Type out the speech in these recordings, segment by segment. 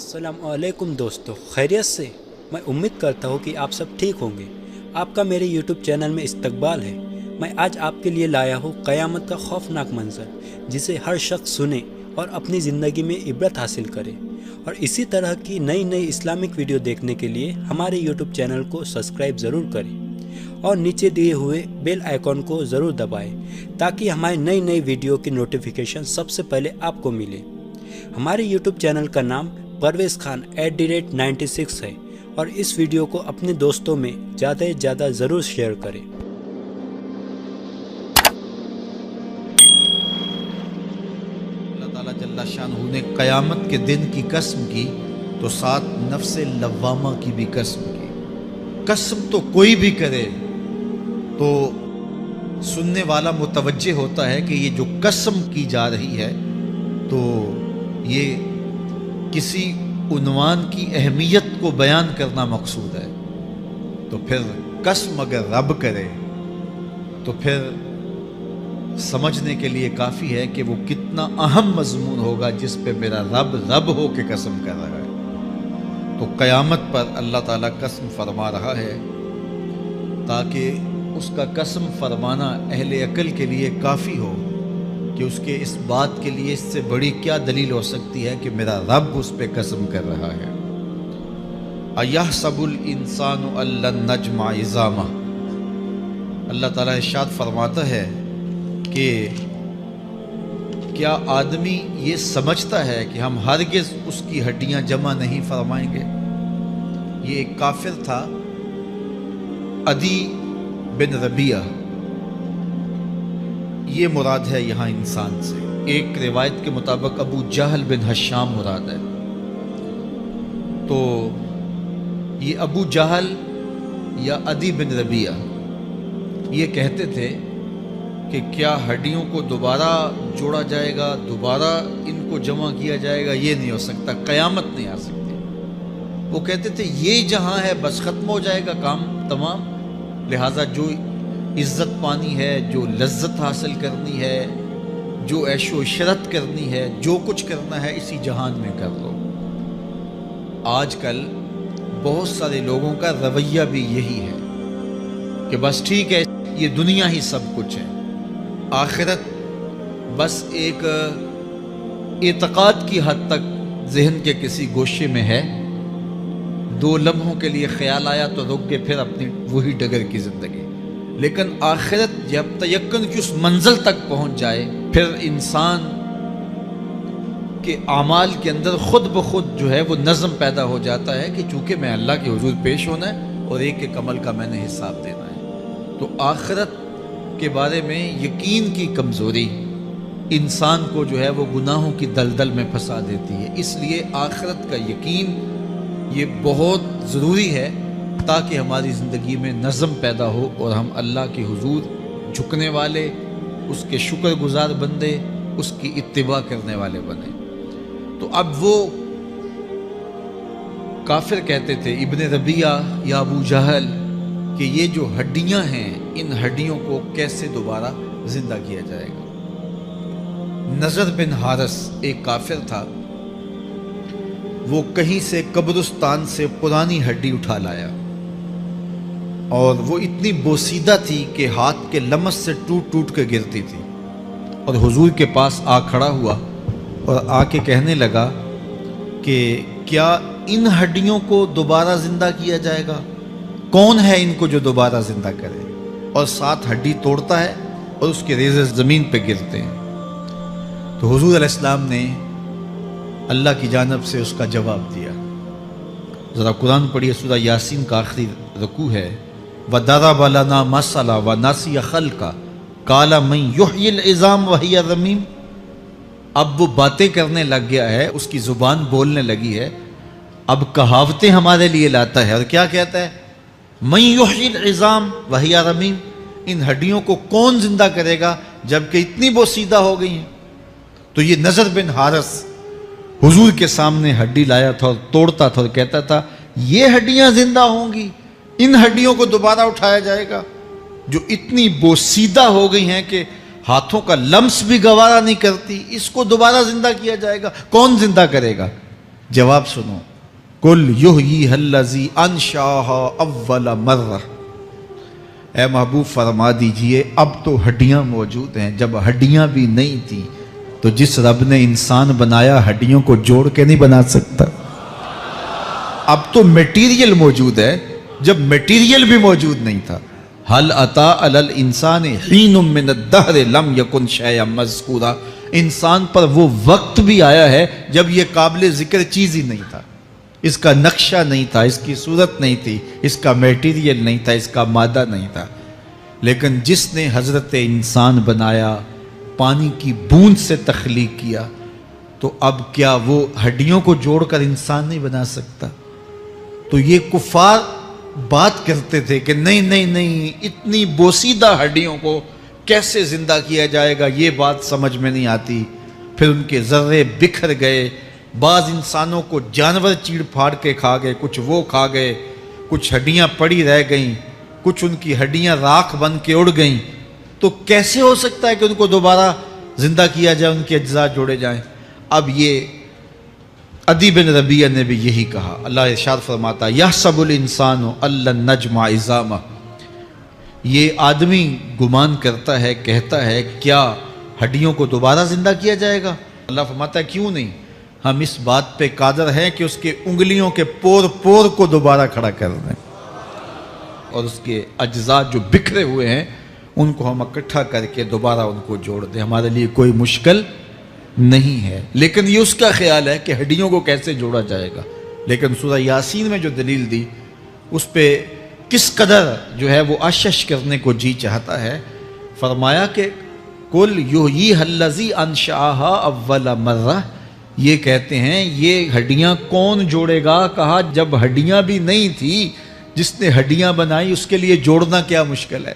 السلام علیکم دوستو، خیریت سے؟ میں امید کرتا ہوں کہ آپ سب ٹھیک ہوں گے۔ آپ کا میرے یوٹیوب چینل میں استقبال ہے۔ میں آج آپ کے لیے لایا ہوں قیامت کا خوفناک منظر، جسے ہر شخص سنے اور اپنی زندگی میں عبرت حاصل کرے۔ اور اسی طرح کی نئی اسلامک ویڈیو دیکھنے کے لیے ہمارے یوٹیوب چینل کو سبسکرائب ضرور کریں اور نیچے دیے ہوئے بیل آئیکن کو ضرور دبائیں تاکہ ہماری نئی ویڈیو کی نوٹیفیکیشن سب سے پہلے آپ کو ملے۔ ہمارے یوٹیوب چینل کا نام پرویز خان @96 ہے اور اس ویڈیو کو اپنے دوستوں میں زیادہ سے زیادہ ضرور شیئر کریں۔ اللہ تعالیٰ جل شانہ نے قیامت کے دن کی قسم کی تو ساتھ نفس لوامہ کی بھی قسم کی۔ قسم تو کوئی بھی کرے تو سننے والا متوجہ ہوتا ہے کہ یہ جو قسم کی جا رہی ہے تو یہ کسی عنوان کی اہمیت کو بیان کرنا مقصود ہے۔ تو پھر قسم اگر رب کرے تو پھر سمجھنے کے لیے کافی ہے کہ وہ کتنا اہم مضمون ہوگا جس پہ میرا رب ہو کے قسم کر رہا ہے۔ تو قیامت پر اللہ تعالیٰ قسم فرما رہا ہے تاکہ اس کا قسم فرمانا اہل عقل کے لیے کافی ہو کہ اس کے اس بات کے لیے اس سے بڑی کیا دلیل ہو سکتی ہے کہ میرا رب اس پہ قسم کر رہا ہے۔ اَيَحْسَبُ الْإِنسَانُ أَن لَّن نَّجْمَعَ عِظَامَهُ، اللہ تعالیٰ ارشاد فرماتا ہے کہ کیا آدمی یہ سمجھتا ہے کہ ہم ہرگز اس کی ہڈیاں جمع نہیں فرمائیں گے۔ یہ ایک کافر تھا، عدی بن ربیعہ، یہ مراد ہے یہاں انسان سے۔ ایک روایت کے مطابق ابو جہل بن ہشام مراد ہے۔ تو یہ ابو جہل یا عدی بن ربیعہ یہ کہتے تھے کہ کیا ہڈیوں کو دوبارہ جوڑا جائے گا، دوبارہ ان کو جمع کیا جائے گا؟ یہ نہیں ہو سکتا، قیامت نہیں آ سکتی۔ وہ کہتے تھے یہ جہاں ہے بس ختم ہو جائے گا کام تمام، لہٰذا جو عزت پانی ہے، جو لذت حاصل کرنی ہے، جو عیش و عشرت کرنی ہے، جو کچھ کرنا ہے اسی جہان میں کر لو۔ آج کل بہت سارے لوگوں کا رویہ بھی یہی ہے کہ بس ٹھیک ہے، یہ دنیا ہی سب کچھ ہے، آخرت بس ایک اعتقاد کی حد تک ذہن کے کسی گوشے میں ہے، 2 لمحوں کے لیے خیال آیا تو رک گئے، پھر اپنی وہی ڈگر کی زندگی۔ لیکن آخرت جب تیقن کی اس منزل تک پہنچ جائے پھر انسان کے اعمال کے اندر خود بخود جو ہے وہ نظم پیدا ہو جاتا ہے کہ چونکہ میں اللہ کے حضور پیش ہونا ہے اور ایک عمل کا میں نے حساب دینا ہے۔ تو آخرت کے بارے میں یقین کی کمزوری انسان کو جو ہے وہ گناہوں کی دلدل میں پھنسا دیتی ہے۔ اس لیے آخرت کا یقین یہ بہت ضروری ہے تاکہ ہماری زندگی میں نظم پیدا ہو اور ہم اللہ کے حضور جھکنے والے، اس کے شکر گزار بندے، اس کی اتباع کرنے والے بنے۔ تو اب وہ کافر کہتے تھے ابن ربیعہ یا ابو جہل کہ یہ جو ہڈیاں ہیں ان ہڈیوں کو کیسے دوبارہ زندہ کیا جائے گا۔ نضر بن حارث ایک کافر تھا، وہ کہیں سے قبرستان سے پرانی ہڈی اٹھا لایا اور وہ اتنی بوسیدہ تھی کہ ہاتھ کے لمس سے ٹوٹ کے گرتی تھی، اور حضور کے پاس آ کھڑا ہوا اور آ کے کہنے لگا کہ کیا ان ہڈیوں کو دوبارہ زندہ کیا جائے گا؟ کون ہے ان کو جو دوبارہ زندہ کرے؟ اور ساتھ ہڈی توڑتا ہے اور اس کے ریزے زمین پہ گرتے ہیں۔ تو حضور علیہ السلام نے اللہ کی جانب سے اس کا جواب دیا۔ ذرا قرآن پڑھیے، سورہ یاسین کا آخری رکوع ہے، وَضَرَبَ لَنَا مَثَلًا وَنَسِیَ خَلْقًا قَالَ مَن یُحْیِی الْعِظَامَ وَہِیَ رَمِیمٌ۔ اب وہ باتیں کرنے لگ گیا ہے، اس کی زبان بولنے لگی ہے، اب کہاوتیں ہمارے لیے لاتا ہے، اور کیا کہتا ہے؟ مَن یُحْیِی الْعِظَامَ وَہِیَ رَمِیمٌ، ان ہڈیوں کو کون زندہ کرے گا جبکہ اتنی بوسیدہ ہو گئی ہیں۔ تو یہ نضر بن حارث حضور کے سامنے ہڈی لایا تھا اور توڑتا تھا اور کہتا تھا یہ ہڈیاں زندہ ہوں گی، ان ہڈیوں کو دوبارہ اٹھایا جائے گا جو اتنی بوسیدہ ہو گئی ہیں کہ ہاتھوں کا لمس بھی گوارا نہیں کرتی، اس کو دوبارہ زندہ کیا جائے گا، کون زندہ کرے گا؟ جواب سنو، کل یحییھا الذی انشأھا اول مرہ، اے محبوب فرما دیجئے اب تو ہڈیاں موجود ہیں، جب ہڈیاں بھی نہیں تھیں تو جس رب نے انسان بنایا ہڈیوں کو جوڑ کے نہیں بنا سکتا؟ اب تو میٹیریل موجود ہے، جب میٹیریل بھی موجود نہیں تھا۔ حل اتی علی الانسان حین من الدہر لم یکن شیئا مذکورا، انسان پر وہ وقت بھی آیا ہے جب یہ قابل ذکر چیز ہی نہیں تھا، اس کا نقشہ نہیں تھا، اس کی صورت نہیں تھی، اس کا میٹیریل نہیں تھا، اس کا مادہ نہیں تھا، لیکن جس نے حضرت انسان بنایا، پانی کی بوند سے تخلیق کیا، تو اب کیا وہ ہڈیوں کو جوڑ کر انسان نہیں بنا سکتا؟ تو یہ کفار بات کرتے تھے کہ نہیں نہیں نہیں، اتنی بوسیدہ ہڈیوں کو کیسے زندہ کیا جائے گا، یہ بات سمجھ میں نہیں آتی۔ پھر ان کے ذرے بکھر گئے، بعض انسانوں کو جانور چیڑ پھاڑ کے کھا گئے، کچھ وہ کھا گئے، کچھ ہڈیاں پڑی رہ گئیں، کچھ ان کی ہڈیاں راکھ بن کے اڑ گئیں۔ تو کیسے ہو سکتا ہے کہ ان کو دوبارہ زندہ کیا جائے، ان کے اجزاء جوڑے جائیں؟ اب یہ عدی بن ربیعہ نے بھی یہی کہا۔ اللہ ارشاد فرماتا یحسب الانسان ان لن نجمع عظامہ، یہ آدمی گمان کرتا ہے، کہتا ہے کیا ہڈیوں کو دوبارہ زندہ کیا جائے گا؟ اللہ فرماتا ہے کیوں نہیں، ہم اس بات پہ قادر ہیں کہ اس کے انگلیوں کے پور پور کو دوبارہ کھڑا کر دیں، اور اس کے اجزاء جو بکھرے ہوئے ہیں ان کو ہم اکٹھا کر کے دوبارہ ان کو جوڑ دیں، ہمارے لیے کوئی مشکل نہیں ہے۔ لیکن یہ اس کا خیال ہے کہ ہڈیوں کو کیسے جوڑا جائے گا، لیکن سورہ یاسین میں جو دلیل دی اس پہ کس قدر جو ہے وہ اشش کرنے کو جی چاہتا ہے۔ فرمایا کہ کل یحییھا الذی انشأھا اول مرہ، یہ کہتے ہیں یہ ہڈیاں کون جوڑے گا؟ کہا جب ہڈیاں بھی نہیں تھی، جس نے ہڈیاں بنائی اس کے لیے جوڑنا کیا مشکل ہے؟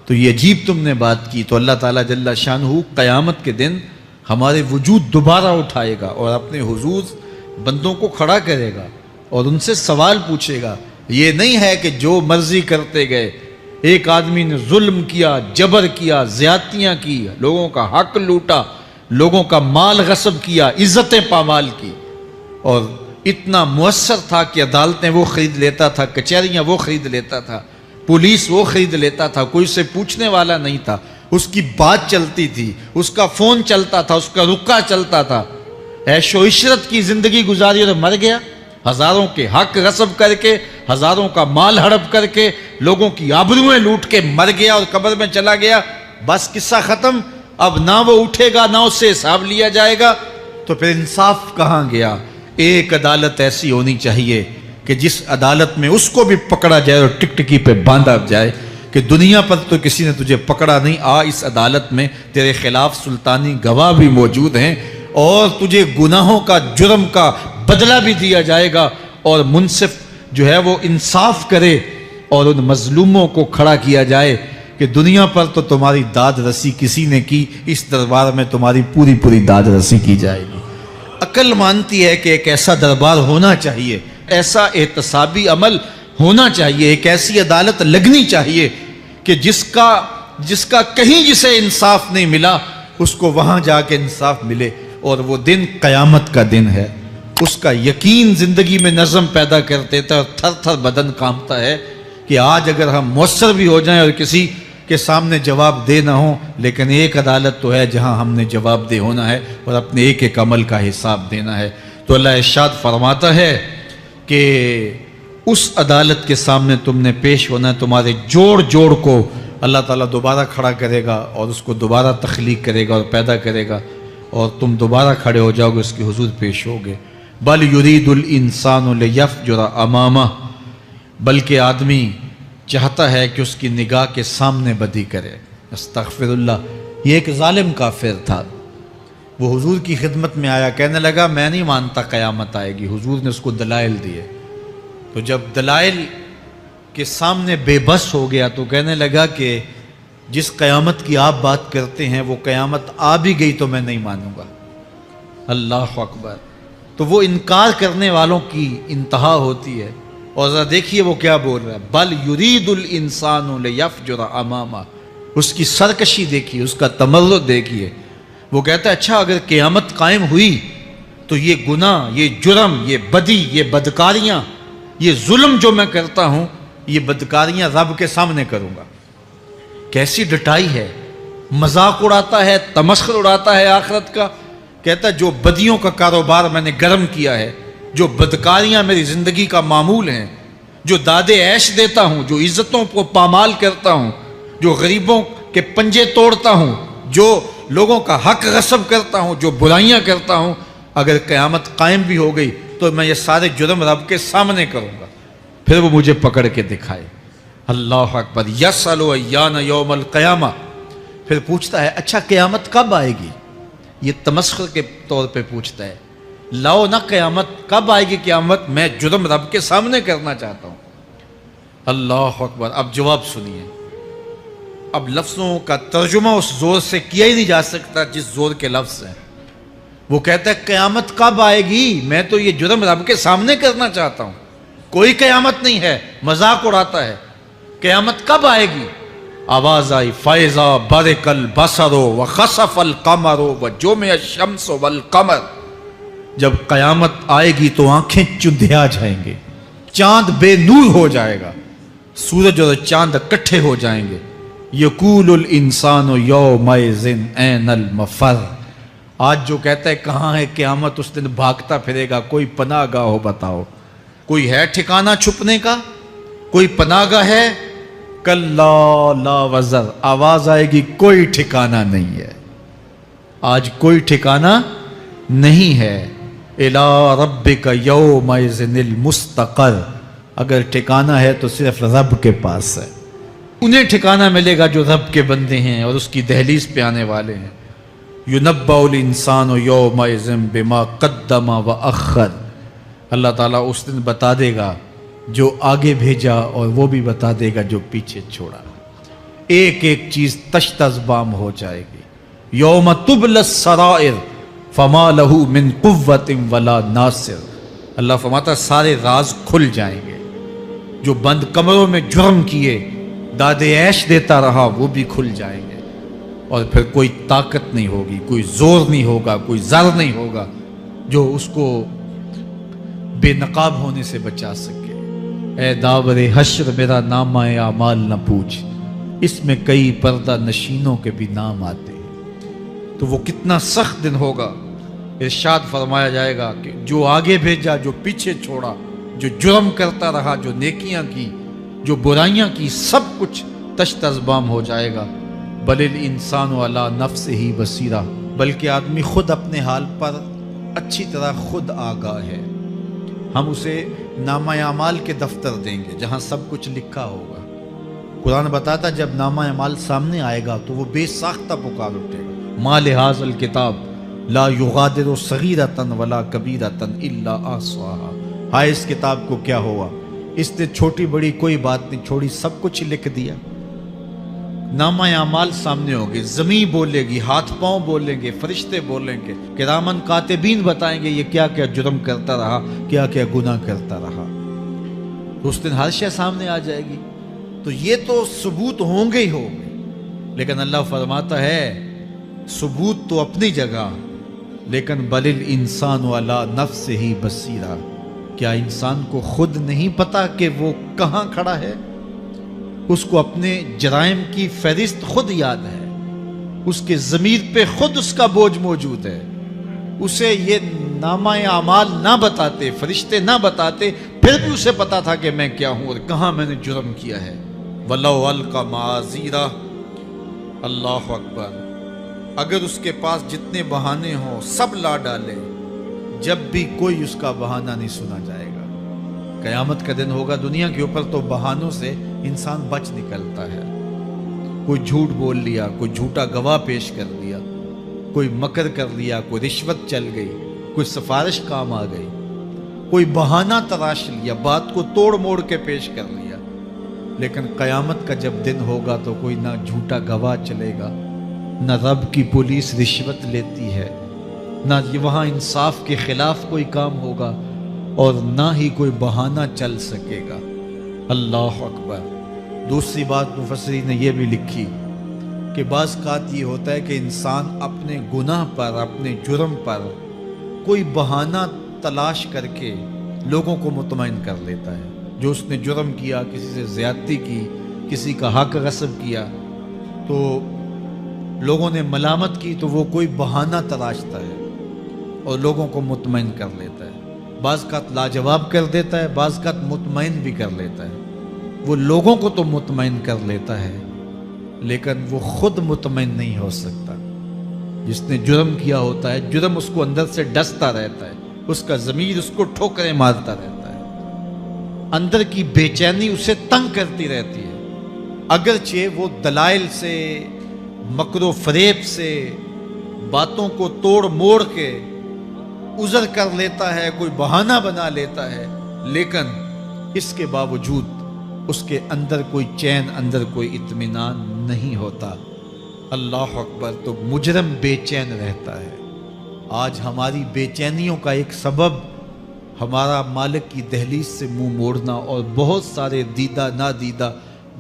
تو یہ عجیب تم نے بات کی۔ تو اللہ تعالیٰ جل شانہ قیامت کے دن ہمارے وجود دوبارہ اٹھائے گا اور اپنے حضور بندوں کو کھڑا کرے گا اور ان سے سوال پوچھے گا۔ یہ نہیں ہے کہ جو مرضی کرتے گئے، ایک آدمی نے ظلم کیا، جبر کیا، زیادتیاں کی، لوگوں کا حق لوٹا، لوگوں کا مال غصب کیا، عزتیں پامال کی، اور اتنا مؤثر تھا کہ عدالتیں وہ خرید لیتا تھا، کچہریاں وہ خرید لیتا تھا، پولیس وہ خرید لیتا تھا، کوئی سے پوچھنے والا نہیں تھا، اس کی بات چلتی تھی، اس کا فون چلتا تھا، اس کا رکا چلتا تھا، عیش و عشرت کی زندگی گزاری اور مر گیا، ہزاروں کے حق غصب کر کے، ہزاروں کا مال ہڑپ کر کے، لوگوں کی آبروئیں لوٹ کے مر گیا اور قبر میں چلا گیا، بس قصہ ختم۔ اب نہ وہ اٹھے گا، نہ اس سے حساب لیا جائے گا، تو پھر انصاف کہاں گیا؟ ایک عدالت ایسی ہونی چاہیے کہ جس عدالت میں اس کو بھی پکڑا جائے اور ٹکٹکی پہ باندھا جائے کہ دنیا پر تو کسی نے تجھے پکڑا نہیں، آ اس عدالت میں تیرے خلاف سلطانی گواہ بھی موجود ہیں اور تجھے گناہوں کا، جرم کا بدلہ بھی دیا جائے گا، اور منصف جو ہے وہ انصاف کرے اور ان مظلوموں کو کھڑا کیا جائے کہ دنیا پر تو تمہاری داد رسی کسی نے کی، اس دربار میں تمہاری پوری پوری داد رسی کی جائے گی۔ عقل مانتی ہے کہ ایک ایسا دربار ہونا چاہیے، ایسا احتسابی عمل ہونا چاہیے، ایک ایسی عدالت لگنی چاہیے کہ جس کا کہیں جسے انصاف نہیں ملا اس کو وہاں جا کے انصاف ملے، اور وہ دن قیامت کا دن ہے۔ اس کا یقین زندگی میں نظم پیدا کر دیتا ہے اور تھر تھر بدن کانپتا ہے کہ آج اگر ہم مؤثر بھی ہو جائیں اور کسی کے سامنے جواب دے نہ ہوں، لیکن ایک عدالت تو ہے جہاں ہم نے جواب دہ ہونا ہے اور اپنے ایک ایک عمل کا حساب دینا ہے۔ تو اللہ ارشاد فرماتا ہے کہ اس عدالت کے سامنے تم نے پیش ہونا ہے، تمہارے جوڑ جوڑ کو اللہ تعالیٰ دوبارہ کھڑا کرے گا اور اس کو دوبارہ تخلیق کرے گا اور پیدا کرے گا، اور تم دوبارہ کھڑے ہو جاؤ گے، اس کے حضور پیش ہوگے۔ بل یرید الانسان لیفجر امامہ، بلکہ آدمی چاہتا ہے کہ اس کی نگاہ کے سامنے بدی کرے۔ استغفر اللہ۔ یہ ایک ظالم کافر تھا، وہ حضور کی خدمت میں آیا، کہنے لگا میں نہیں مانتا قیامت آئے گی۔ حضور نے اس کو دلائل دیے، تو جب دلائل کے سامنے بے بس ہو گیا تو کہنے لگا کہ جس قیامت کی آپ بات کرتے ہیں وہ قیامت آ بھی گئی تو میں نہیں مانوں گا۔ اللہ اکبر۔ تو وہ انکار کرنے والوں کی انتہا ہوتی ہے، اور ذرا دیکھیے وہ کیا بول رہا ہے، بل یرید الانسان لیفجر امامہ۔ اس کی سرکشی دیکھیے، اس کا تمرد دیکھیے۔ وہ کہتا ہے اچھا اگر قیامت قائم ہوئی تو یہ گناہ، یہ جرم، یہ بدی، یہ بدکاریاں، یہ ظلم جو میں کرتا ہوں، یہ بدکاریاں رب کے سامنے کروں گا۔ کیسی ڈٹائی ہے، مذاق اڑاتا ہے، تمسخر اڑاتا ہے آخرت کا، کہتا ہے جو بدیوں کا کاروبار میں نے گرم کیا ہے، جو بدکاریاں میری زندگی کا معمول ہیں، جو دادے عیش دیتا ہوں، جو عزتوں کو پامال کرتا ہوں، جو غریبوں کے پنجے توڑتا ہوں، جو لوگوں کا حق غصب کرتا ہوں، جو برائیاں کرتا ہوں، اگر قیامت قائم بھی ہو گئی تو میں یہ سارے جرم رب کے سامنے کروں گا، پھر وہ مجھے پکڑ کے دکھائے۔ اللہ اکبر۔ یسأل ایان یوم القیامہ، پھر پوچھتا ہے اچھا قیامت کب آئے گی؟ یہ تمسخر کے طور پہ پوچھتا ہے، لاؤ نا قیامت، کب آئے گی قیامت؟ میں جرم رب کے سامنے کرنا چاہتا ہوں۔ اللہ اکبر۔ اب جواب سنیے، اب لفظوں کا ترجمہ اس زور سے کیا ہی نہیں جا سکتا جس زور کے لفظ ہیں۔ وہ کہتا ہے قیامت کب آئے گی؟ میں تو یہ جرم رب کے سامنے کرنا چاہتا ہوں، کوئی قیامت نہیں ہے، مذاق اڑاتا ہے۔ قیامت کب آئے گی؟ آواز آئی، فَإِذَا بَرِقَ الْبَصَرُ وَخَسَفَ الْقَمَرُ وَجُمِعَ الشَّمْسُ وَالْقَمَرُ۔ جب قیامت آئے گی تو آنکھیں چندھیا جائیں گے، چاند بے نور ہو جائے گا، سورج اور چاند اکٹھے ہو جائیں گے۔ یقول الانسان یومئذ این المفر۔ آج جو کہتا ہے کہاں ہے قیامت، اس دن بھاگتا پھرے گا، کوئی پناہ گاہ ہو بتاؤ، کوئی ہے ٹھکانہ چھپنے کا، کوئی پناہ گاہ ہے؟ کلا لا وزر، آواز آئے گی کوئی ٹھکانہ نہیں ہے، آج کوئی ٹھکانہ نہیں ہے۔ الی ربک یومئذ المستقر، اگر ٹھکانہ ہے تو صرف رب کے پاس ہے، انہیں ٹھکانہ ملے گا جو رب کے بندے ہیں اور اس کی دہلیز پہ آنے والے ہیں۔ ینبأ الانسان یومئذ بما قدم واخر، اللہ تعالیٰ اس دن بتا دے گا جو آگے بھیجا اور وہ بھی بتا دے گا جو پیچھے چھوڑا، ایک ایک چیز تشت ازبام ہو جائے گی۔ یوم تبلی السرائر فما لہ من قوت ولا ناصر، اللہ فرماتا سارے راز کھل جائیں گے، جو بند کمروں میں جرم کیے، دادے عیش دیتا رہا، وہ بھی کھل جائیں گے، اور پھر کوئی طاقت نہیں ہوگی، کوئی زور نہیں ہوگا، کوئی زر نہیں ہوگا جو اس کو بے نقاب ہونے سے بچا سکے۔ اے داور حشر میرا نامہ اعمال نہ پوچھ، اس میں کئی پردہ نشینوں کے بھی نام آتے ہیں۔ تو وہ کتنا سخت دن ہوگا۔ ارشاد فرمایا جائے گا کہ جو آگے بھیجا، جو پیچھے چھوڑا، جو جرم کرتا رہا، جو نیکیاں کی، جو برائیاں کی، سب کچھ تشت ازبام ہو جائے گا۔ بل الانسان علی نفسہ بصیرہ، بلکہ آدمی خود اپنے حال پر اچھی طرح خود آگاہ ہے۔ ہم اسے نامہ اعمال کے دفتر دیں گے جہاں سب کچھ لکھا ہوگا۔ قرآن بتاتا جب نامہ اعمال سامنے آئے گا تو وہ بے ساختہ پکار اٹھے گا، ما لہذا الکتاب لا یغادر صغیرۃ ولا کبیرۃ الا احصاها، ہائے اس کتاب کو کیا ہوا، اس نے چھوٹی بڑی کوئی بات نہیں چھوڑی، سب کچھ لکھ دیا۔ نامہ اعمال سامنے ہوگی، زمین بولے گی، ہاتھ پاؤں بولیں گے، فرشتے بولیں گے، کرامن کاتبین بتائیں گے یہ کیا کیا جرم کرتا رہا، کیا کیا گناہ کرتا رہا۔ تو اس دن ہر شے سامنے آ جائے گی۔ تو یہ تو ثبوت ہوں گے ہی ہوں گے، لیکن اللہ فرماتا ہے ثبوت تو اپنی جگہ، لیکن بل الانسان علی نفسہ بصیرہ، کیا انسان کو خود نہیں پتا کہ وہ کہاں کھڑا ہے؟ اس کو اپنے جرائم کی فہرست خود یاد ہے، اس کے ضمیر پہ خود اس کا بوجھ موجود ہے۔ اسے یہ نامہ اعمال نہ بتاتے، فرشتے نہ بتاتے، پھر بھی اسے پتا تھا کہ میں کیا ہوں اور کہاں میں نے جرم کیا ہے۔ وَلَوْ أَلْقَى مَعَاذِيرَهُ، اللہ اکبر، اگر اس کے پاس جتنے بہانے ہوں سب لا ڈالے، جب بھی کوئی اس کا بہانہ نہیں سنا جائے گا۔ قیامت کا دن ہوگا، دنیا کے اوپر تو بہانوں سے انسان بچ نکلتا ہے۔ کوئی جھوٹ بول لیا، کوئی جھوٹا گواہ پیش کر دیا، کوئی مکر کر لیا، کوئی رشوت چل گئی، کوئی سفارش کام آ گئی، کوئی بہانہ تراش لیا، بات کو توڑ موڑ کے پیش کر لیا۔ لیکن قیامت کا جب دن ہوگا تو کوئی نہ جھوٹا گواہ چلے گا، نہ رب کی پولیس رشوت لیتی ہے، نہ وہاں انصاف کے خلاف کوئی کام ہوگا، اور نہ ہی کوئی بہانہ چل سکے گا۔ اللہ اکبر۔ دوسری بات مفسرین نے یہ بھی لکھی کہ بعض اوقات یہ ہوتا ہے کہ انسان اپنے گناہ پر، اپنے جرم پر کوئی بہانہ تلاش کر کے لوگوں کو مطمئن کر لیتا ہے. جو اس نے جرم کیا، کسی سے زیادتی کی، کسی کا حق غصب کیا، تو لوگوں نے ملامت کی تو وہ کوئی بہانہ تلاشتا ہے اور لوگوں کو مطمئن کر لیتا ہے. بعض کا لاجواب کر دیتا ہے، بعض کا مطمئن بھی کر لیتا ہے. وہ لوگوں کو تو مطمئن کر لیتا ہے لیکن وہ خود مطمئن نہیں ہو سکتا. جس نے جرم کیا ہوتا ہے، جرم اس کو اندر سے ڈستا رہتا ہے، اس کا ضمیر اس کو ٹھوکریں مارتا رہتا ہے، اندر کی بے چینی اسے تنگ کرتی رہتی ہے. اگرچہ وہ دلائل سے، مکر و فریب سے، باتوں کو توڑ موڑ کے عذر کر لیتا ہے، کوئی بہانہ بنا لیتا ہے، لیکن اس کے باوجود اس کے اندر کوئی چین، اندر کوئی اطمینان نہیں ہوتا. اللہ اکبر. تو مجرم بے چین رہتا ہے. آج ہماری بے چینیوں کا ایک سبب ہمارا مالک کی دہلیز سے منہ موڑنا اور بہت سارے دیدہ نادیدہ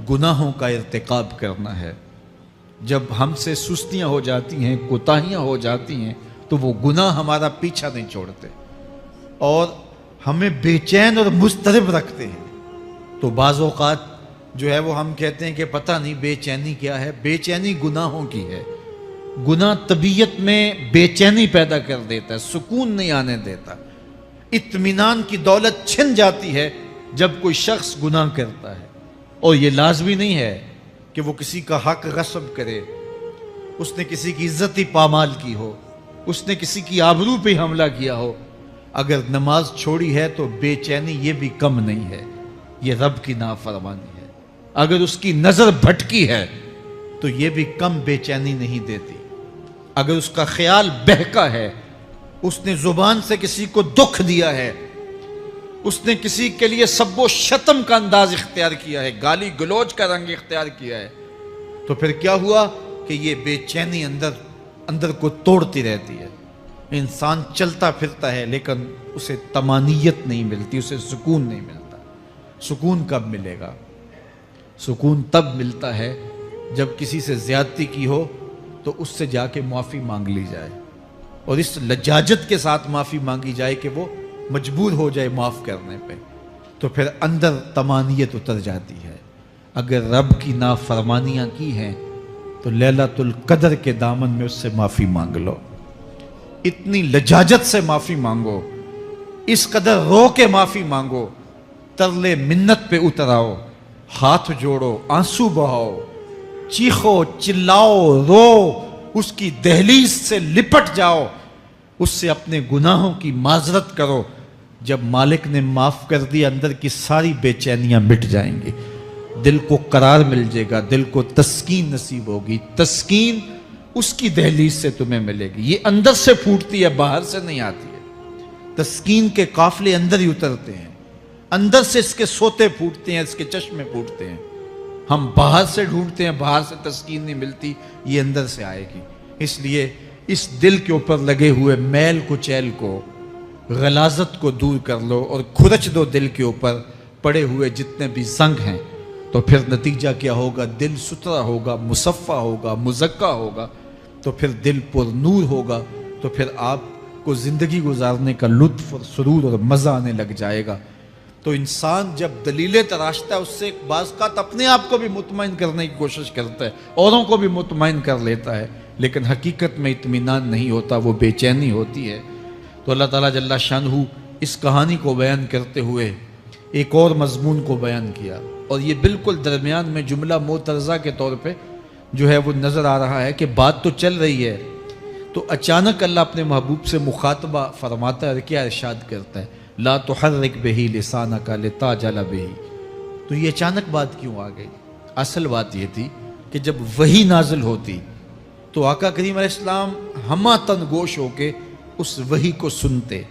گناہوں کا ارتکاب کرنا ہے. جب ہم سے سستیاں ہو جاتی ہیں، کوتاہیاں ہو جاتی ہیں، تو وہ گناہ ہمارا پیچھا نہیں چھوڑتے اور ہمیں بے چین اور مضطرب رکھتے ہیں. تو بعض اوقات جو ہے وہ ہم کہتے ہیں کہ پتہ نہیں بے چینی کیا ہے. بے چینی گناہوں کی ہے. گناہ طبیعت میں بے چینی پیدا کر دیتا ہے، سکون نہیں آنے دیتا. اطمینان کی دولت چھن جاتی ہے جب کوئی شخص گناہ کرتا ہے. اور یہ لازمی نہیں ہے کہ وہ کسی کا حق غصب کرے، اس نے کسی کی عزت ہی پامال کی ہو، اس نے کسی کی آبرو پہ حملہ کیا ہو. اگر نماز چھوڑی ہے تو بے چینی یہ بھی کم نہیں ہے، یہ رب کی نافرمانی ہے. اگر اس کی نظر بھٹکی ہے تو یہ بھی کم بے چینی نہیں دیتی. اگر اس کا خیال بہکا ہے، اس نے زبان سے کسی کو دکھ دیا ہے، اس نے کسی کے لیے سب و شتم کا انداز اختیار کیا ہے، گالی گلوچ کا رنگ اختیار کیا ہے، تو پھر کیا ہوا کہ یہ بے چینی اندر کو توڑتی رہتی ہے. انسان چلتا پھرتا ہے لیکن اسے طمانیت نہیں ملتی، اسے سکون نہیں ملتا. سکون کب ملے گا؟ سکون تب ملتا ہے جب کسی سے زیادتی کی ہو تو اس سے جا کے معافی مانگ لی جائے اور اس لجاجت کے ساتھ معافی مانگی جائے کہ وہ مجبور ہو جائے معاف کرنے پہ، تو پھر اندر طمانیت اتر جاتی ہے. اگر رب کی نافرمانیاں کی ہیں تو لیلۃ القدر کے دامن میں اس سے معافی مانگ لو. اتنی لجاجت سے معافی مانگو، اس قدر رو کے معافی مانگو، ترلے منت پہ اتر آؤ، ہاتھ جوڑو، آنسو بہاؤ، چیخو، چلاؤ، رو، اس کی دہلیز سے لپٹ جاؤ، اس سے اپنے گناہوں کی معذرت کرو. جب مالک نے معاف کر دیا اندر کی ساری بے چینیاں مٹ جائیں گی، دل کو قرار مل جائے گا، دل کو تسکین نصیب ہوگی. تسکین اس کی دہلیز سے تمہیں ملے گی. یہ اندر سے پھوٹتی ہے، باہر سے نہیں آتی ہے. تسکین کے قافلے اندر ہی اترتے ہیں، اندر سے اس کے سوتے پھوٹتے ہیں، اس کے چشمے پھوٹتے ہیں. ہم باہر سے ڈھونڈتے ہیں، باہر سے تسکین نہیں ملتی، یہ اندر سے آئے گی. اس لیے اس دل کے اوپر لگے ہوئے میل کچیل کو، غلاظت کو دور کر لو اور کھرچ دو دل کے اوپر پڑے ہوئے جتنے بھی زنگ ہیں. تو پھر نتیجہ کیا ہوگا؟ دل ستھرا ہوگا، مصفہ ہوگا، مزکا ہوگا، تو پھر دل پر نور ہوگا. تو پھر آپ کو زندگی گزارنے کا لطف اور سرور اور مزہ آنے لگ جائے گا. تو انسان جب دلیلیں تراشتا ہے، اس سے بعض کا اپنے آپ کو بھی مطمئن کرنے کی کوشش کرتا ہے، اوروں کو بھی مطمئن کر لیتا ہے، لیکن حقیقت میں اطمینان نہیں ہوتا، وہ بے چینی ہوتی ہے. تو اللہ تعالیٰ جل شانہ اس کہانی کو بیان کرتے ہوئے ایک اور مضمون کو بیان کیا، اور یہ بالکل درمیان میں جملہ معترضہ کے طور پہ جو ہے وہ نظر آ رہا ہے کہ بات تو چل رہی ہے، تو اچانک اللہ اپنے محبوب سے مخاطبہ فرماتا ہے اور کیا ارشاد کرتا ہے؟ لا تحرک بہ لسانک لتعجل بہ. تو یہ اچانک بات کیوں آ گئی؟ اصل بات یہ تھی کہ جب وحی نازل ہوتی تو آقا کریم علیہ السلام ہمہ تن گوش ہو کے اس وحی کو سنتے،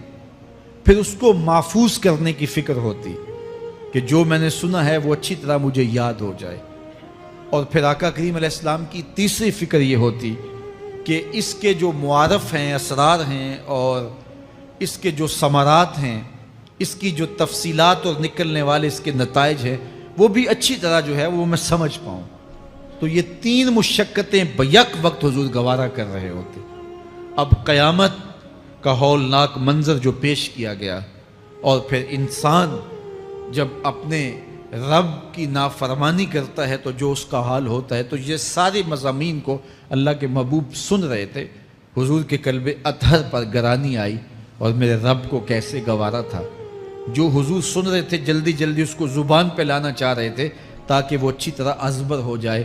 پھر اس کو محفوظ کرنے کی فکر ہوتی کہ جو میں نے سنا ہے وہ اچھی طرح مجھے یاد ہو جائے. اور پھر آقا کریم علیہ السلام کی تیسری فکر یہ ہوتی کہ اس کے جو معارف ہیں، اسرار ہیں، اور اس کے جو ثمرات ہیں، اس کی جو تفصیلات اور نکلنے والے اس کے نتائج ہیں، وہ بھی اچھی طرح جو ہے وہ میں سمجھ پاؤں. تو یہ تین مشقتیں بیک وقت حضور گوارا کر رہے ہوتے. اب قیامت کا ہولناک منظر جو پیش کیا گیا، اور پھر انسان جب اپنے رب کی نافرمانی کرتا ہے تو جو اس کا حال ہوتا ہے، تو یہ سارے مضامین کو اللہ کے محبوب سن رہے تھے۔ حضور کے قلب اطہر پر گرانی آئی، اور میرے رب کو کیسے گوارا تھا۔ جو حضور سن رہے تھے جلدی جلدی اس کو زبان پہ لانا چاہ رہے تھے تاکہ وہ اچھی طرح ازبر ہو جائے،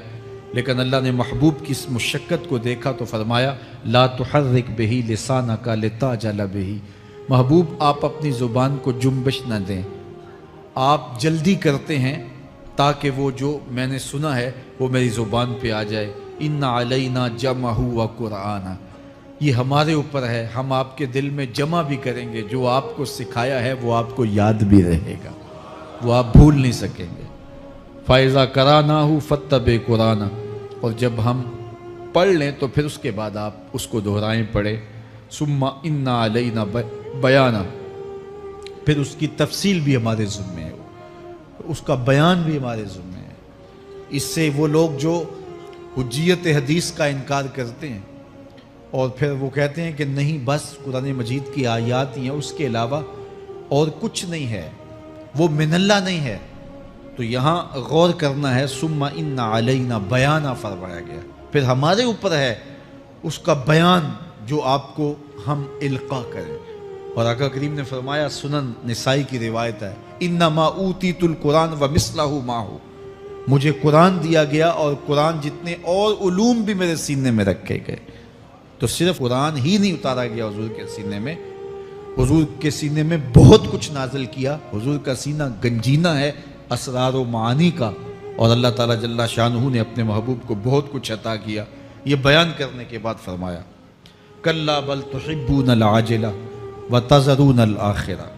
لیکن اللہ نے محبوب کی اس مشقت کو دیکھا تو فرمایا لا تحرک بہی لسانک لتعجل بہی، محبوب آپ اپنی زبان کو جنبش نہ دیں، آپ جلدی کرتے ہیں تاکہ وہ جو میں نے سنا ہے وہ میری زبان پہ آ جائے۔ ان علینا جمعہ و قرآن، یہ ہمارے اوپر ہے، ہم آپ کے دل میں جمع بھی کریں گے، جو آپ کو سکھایا ہے وہ آپ کو یاد بھی رہے گا، وہ آپ بھول نہیں سکیں گے۔ فَإِذَا قَرَأْنَاهُ فَاتَّبِعْ قُرْآنَهُ، اور جب ہم پڑھ لیں تو پھر اس کے بعد آپ اس کو دہرائیں پڑھیں۔ ثُمَّ إِنَّ عَلَيْنَا بَيَانًا، پھر اس کی تفصیل بھی ہمارے ذمے ہے، اس کا بیان بھی ہمارے ذمے ہے۔ اس سے وہ لوگ جو حجیت حدیث کا انکار کرتے ہیں اور پھر وہ کہتے ہیں کہ نہیں بس قرآن مجید کی آیات ہی ہیں، اس کے علاوہ اور کچھ نہیں ہے، وہ من اللہ نہیں ہے، تو یہاں غور کرنا ہے۔ ثم ان علینا بیانہ فرمایا گیا، پھر ہمارے اوپر ہے اس کا بیان جو آپ کو ہم القا کریں۔ اور آقا کریم نے فرمایا، سنن نسائی کی روایت ہے، انما اوتیت القرآن ومثلہ معہ، مجھے قرآن دیا گیا اور قرآن جتنے اور علوم بھی میرے سینے میں رکھے گئے۔ تو صرف قرآن ہی نہیں اتارا گیا حضور کے سینے میں، حضور کے سینے میں بہت کچھ نازل کیا۔ حضور کا سینہ گنجینہ ہے اسرار و معانی کا، اور اللہ تعالیٰ جل شانہ نے اپنے محبوب کو بہت کچھ عطا کیا۔ یہ بیان کرنے کے بعد فرمایا کلا بل تحبون العاجلہ وتذرون الآخرہ،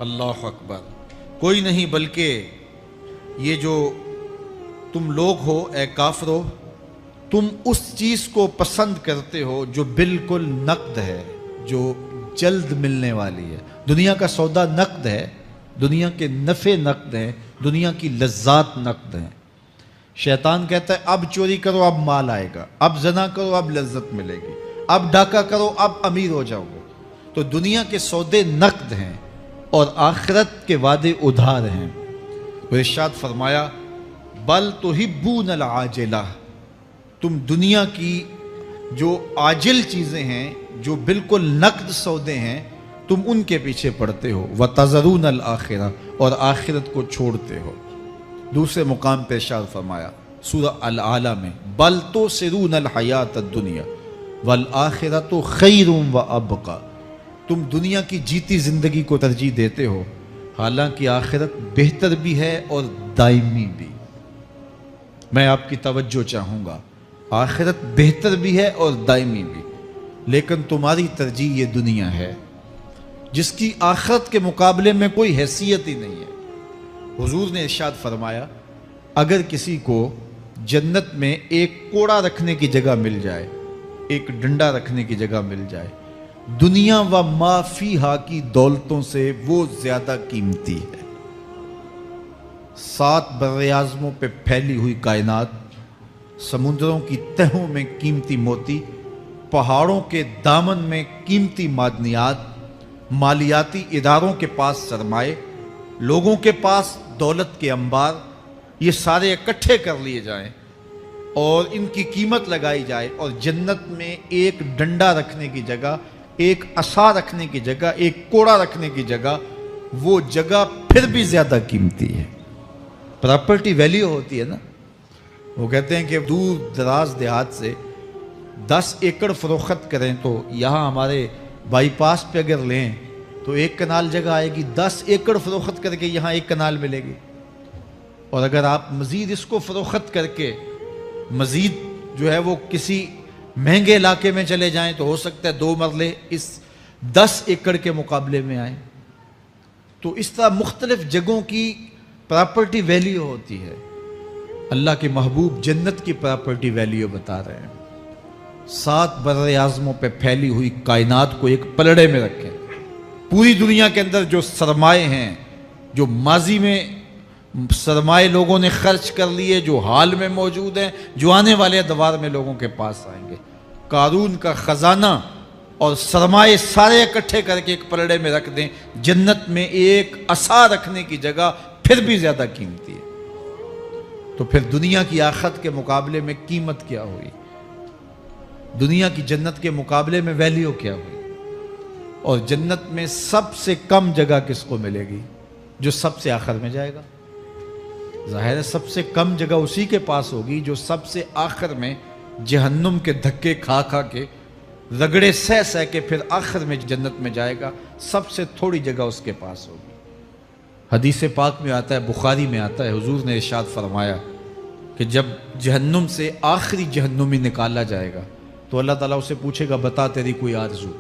اللہ اکبر، کوئی نہیں بلکہ یہ جو تم لوگ ہو اے کافرو، تم اس چیز کو پسند کرتے ہو جو بالکل نقد ہے، جو جلد ملنے والی ہے۔ دنیا کا سودا نقد ہے، دنیا کے نفع نقد ہیں، دنیا کی لذات نقد ہیں۔ شیطان کہتا ہے اب چوری کرو اب مال آئے گا، اب زنا کرو اب لذت ملے گی، اب ڈاکہ کرو اب امیر ہو جاؤ گے۔ تو دنیا کے سودے نقد ہیں اور آخرت کے وعدے ادھار ہیں۔ وہ ارشاد فرمایا بل تحبون العاجلہ، تم دنیا کی جو عاجل چیزیں ہیں، جو بالکل نقد سودے ہیں، تم ان کے پیچھے پڑتے ہو، وَتَذَرُونَ الْآخِرَةَ، اور آخرت کو چھوڑتے ہو۔ دوسرے مقام پہ ارشاد فرمایا سورہ العالی میں بل تُؤْثِرُونَ الْحَيَاةَ الدُّنْيَا وَالْآخِرَةُ خَيْرٌ وَأَبْقَىٰ، تم دنیا کی جیتی زندگی کو ترجیح دیتے ہو، حالانکہ آخرت بہتر بھی ہے اور دائمی بھی۔ میں آپ کی توجہ چاہوں گا، آخرت بہتر بھی ہے اور دائمی بھی، لیکن تمہاری ترجیح یہ دنیا ہے جس کی آخرت کے مقابلے میں کوئی حیثیت ہی نہیں ہے۔ حضور نے ارشاد فرمایا اگر کسی کو جنت میں ایک کوڑا رکھنے کی جگہ مل جائے، ایک ڈنڈا رکھنے کی جگہ مل جائے، دنیا و ما فیہا کی دولتوں سے وہ زیادہ قیمتی ہے۔ 7 براعظموں پہ پھیلی ہوئی کائنات، سمندروں کی تہوں میں قیمتی موتی، پہاڑوں کے دامن میں قیمتی معدنیات، مالیاتی اداروں کے پاس سرمائے، لوگوں کے پاس دولت کے انبار، یہ سارے اکٹھے کر لیے جائیں اور ان کی قیمت لگائی جائے، اور جنت میں ایک ڈنڈا رکھنے کی جگہ، ایک عصا رکھنے کی جگہ، ایک کوڑا رکھنے کی جگہ، وہ جگہ پھر بھی زیادہ قیمتی ہے۔ پراپرٹی ویلیو ہوتی ہے نا، وہ کہتے ہیں کہ دور دراز دیہات سے 10 ایکڑ فروخت کریں تو یہاں ہمارے بائی پاس پہ اگر لیں تو 1 کنال جگہ آئے گی، 10 ایکڑ فروخت کر کے یہاں 1 کنال ملے گی۔ اور اگر آپ مزید اس کو فروخت کر کے مزید جو ہے وہ کسی مہنگے علاقے میں چلے جائیں تو ہو سکتا ہے 2 مرلے اس 10 ایکڑ کے مقابلے میں آئیں۔ تو اس طرح مختلف جگہوں کی پراپرٹی ویلیو ہوتی ہے۔ اللہ کے محبوب جنت کی پراپرٹی ویلیو بتا رہے ہیں۔ 7 براعظموں پہ پھیلی ہوئی کائنات کو ایک پلڑے میں رکھیں، پوری دنیا کے اندر جو سرمائے ہیں، جو ماضی میں سرمائے لوگوں نے خرچ کر لیے، جو حال میں موجود ہیں، جو آنے والے ادوار میں لوگوں کے پاس آئیں گے، قارون کا خزانہ اور سرمائے سارے اکٹھے کر کے ایک پلڑے میں رکھ دیں، جنت میں ایک عصا رکھنے کی جگہ پھر بھی زیادہ قیمتی ہے۔ تو پھر دنیا کی آخرت کے مقابلے میں قیمت کیا ہوئی؟ دنیا کی جنت کے مقابلے میں ویلیو کیا ہوئی؟ اور جنت میں سب سے کم جگہ کس کو ملے گی؟ جو سب سے آخر میں جائے گا۔ ظاہر ہے سب سے کم جگہ اسی کے پاس ہوگی جو سب سے آخر میں جہنم کے دھکے کھا کھا کے، رگڑے سہ سہ کے پھر آخر میں جنت میں جائے گا۔ سب سے تھوڑی جگہ اس کے پاس ہوگی۔ حدیث پاک میں آتا ہے، بخاری میں آتا ہے، حضور نے ارشاد فرمایا کہ جب جہنم سے آخری جہنمی نکالا جائے گا تو اللہ تعالیٰ اسے پوچھے گا بتا تیری کوئی آرزو؟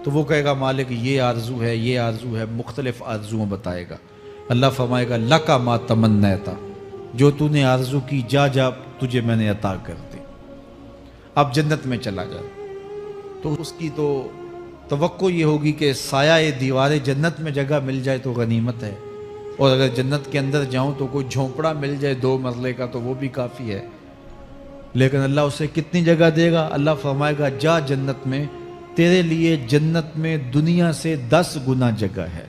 تو وہ کہے گا مالک یہ آرزو ہے، یہ آرزو ہے، مختلف آرزویں بتائے گا۔ اللہ فرمائے گا لکا ما تمنیتا، جو تو نے آرزو کی جا جا تجھے میں نے عطا کر دی، اب جنت میں چلا جا۔ تو اس کی تو توقع یہ ہوگی کہ سایہ دیوار جنت میں جگہ مل جائے تو غنیمت ہے، اور اگر جنت کے اندر جاؤں تو کوئی جھونپڑا مل جائے 2 مرلے کا تو وہ بھی کافی ہے۔ لیکن اللہ اسے کتنی جگہ دے گا؟ اللہ فرمائے گا جا جنت میں، تیرے لیے جنت میں دنیا سے 10 گنا جگہ ہے۔